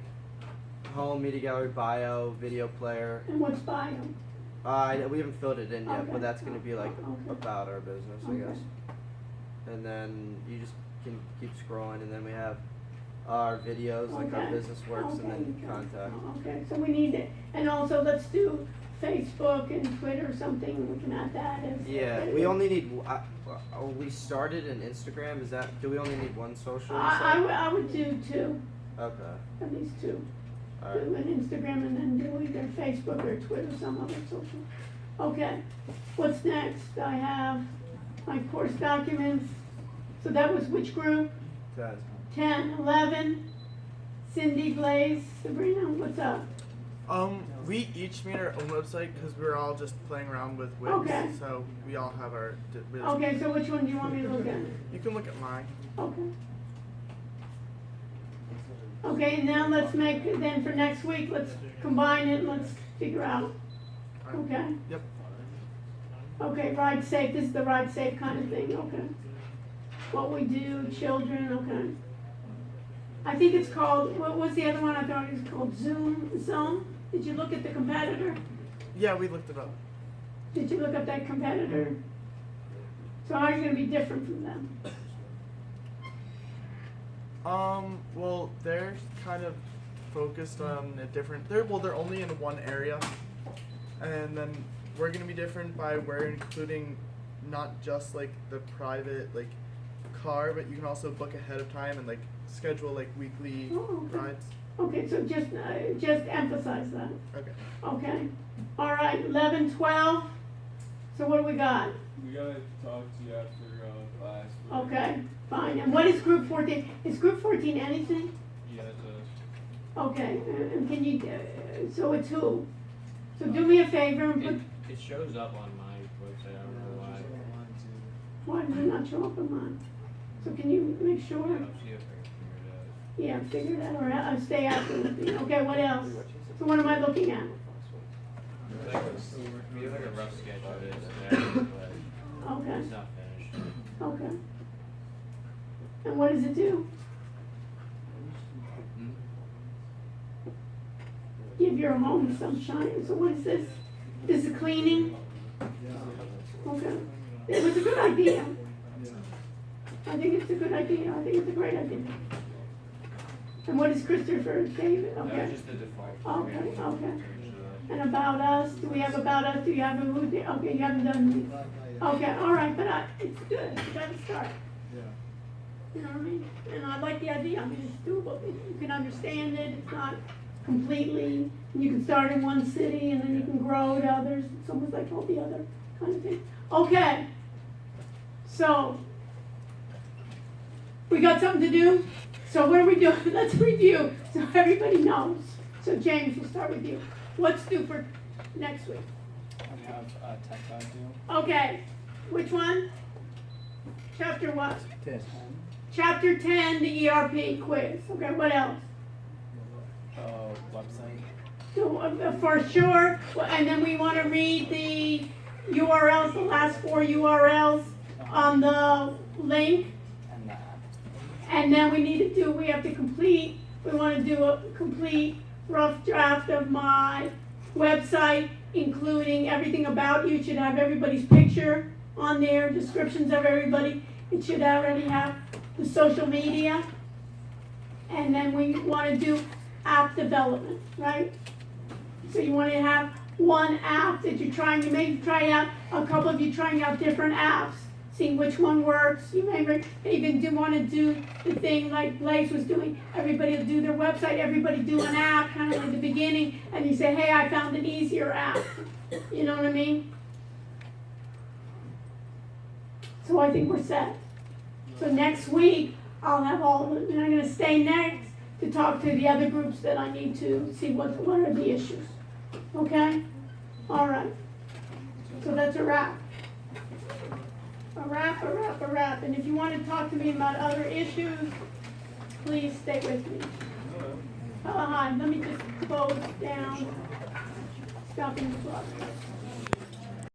home, media gallery, bio, video player. And what's bio? We haven't filled it in yet, Okay. but that's gonna be like Okay. about our business, I Okay. guess. And then you just can keep scrolling, and then we have our videos, like our Okay. business works, and then Okay. contact. Okay, so we need it, and also let's do Facebook and Twitter or something, we can add that as. Yeah, we only need. We started an Instagram. Do we only need one social? site? I would do two, Okay. at least two. All right. Do an Instagram and then do either Facebook or Twitter, some other social. Okay, what's next? I have my course documents, so that was which group? 10. 10, 11, Cindy, Blaze, Sabrina, what's up? We each made our own website because we were all just playing around with Wix. Okay. So we all have our. Okay, so which one do you want me to look at? You can look at mine. Okay. Okay, and now let's make, then for next week, let's combine it, let's figure out, okay? Yep. Okay, ride safe, this is the ride safe kind of thing, okay. What we do, children, okay. I think it's called, what was the other one I thought it was called, Zone? Did you look at the competitor? Yeah, we looked it up. Did you look up that competitor? So ours is gonna be different from them. Well, they're kind of focused on a different. They're only in one area, and then we're gonna be different by we're including not just like the private like car, but you can also book ahead of time and like schedule like weekly Oh, okay. rides. Okay, so just emphasize that. Okay. Okay, all right, 11, 12, so what do we got? We gotta talk to you after class. Okay, fine, and what is group 14? Is group 14 anything? Yeah, it's Okay, and can you, so it's who? So do me a favor and put, It shows up on my website, I don't know why. why does it not show up on mine? So can you make sure? I'll see if I can figure it out. Yeah, figure that or stay after with me. Okay, what else? So what am I looking at? We have like a rough sketch of it there, but Okay, it's not finished. okay. And what does it do? Give your home some shine. So what is this? This is cleaning? Okay. It was a good idea. I think it's a good idea. I think it's a great idea. And what is Christopher David? That was Okay. just the default. Okay, okay. And about us, do we have about us? Do you have a who? Okay, you haven't done these. Okay, all right, but it's good. You gotta start. You know what I mean? And I like the idea. I mean, it's doable. You can understand it. It's not completely. You can start in one city and then you can grow to others. It's almost like all the other kind of thing. Okay. So we got something to do. So what are we doing? Let's review so everybody knows. So James, we'll start with you. What's due for next week? We have tech guide due. Okay. Which one? Chapter what? 10. Chapter 10, the ERP quiz. Okay, what else? Website. So, for sure, and then we want to read the URLs, the last 4 URLs on the link. And the app. And then we have to complete, we want to do a complete rough draft of my website, including everything about you. It should have everybody's picture on there, descriptions of everybody. It should already have the social media. And then we want to do app development, right? So you want to have one app that you're trying, you may try out, a couple of you trying out different apps, seeing which one works. You may even wanna do the thing like Blaze was doing, everybody will do their website, everybody do an app, kinda like the beginning, and you say, hey, I found an easier app. You know what I mean? So I think we're set. So next week, I'll have all, and I'm gonna stay next to talk to the other groups that I need to see what are the issues. Okay? All right. So that's a wrap. A wrap. And if you want to talk to me about other issues, please stay with me. Hi, let me just close down. Stopping the clock.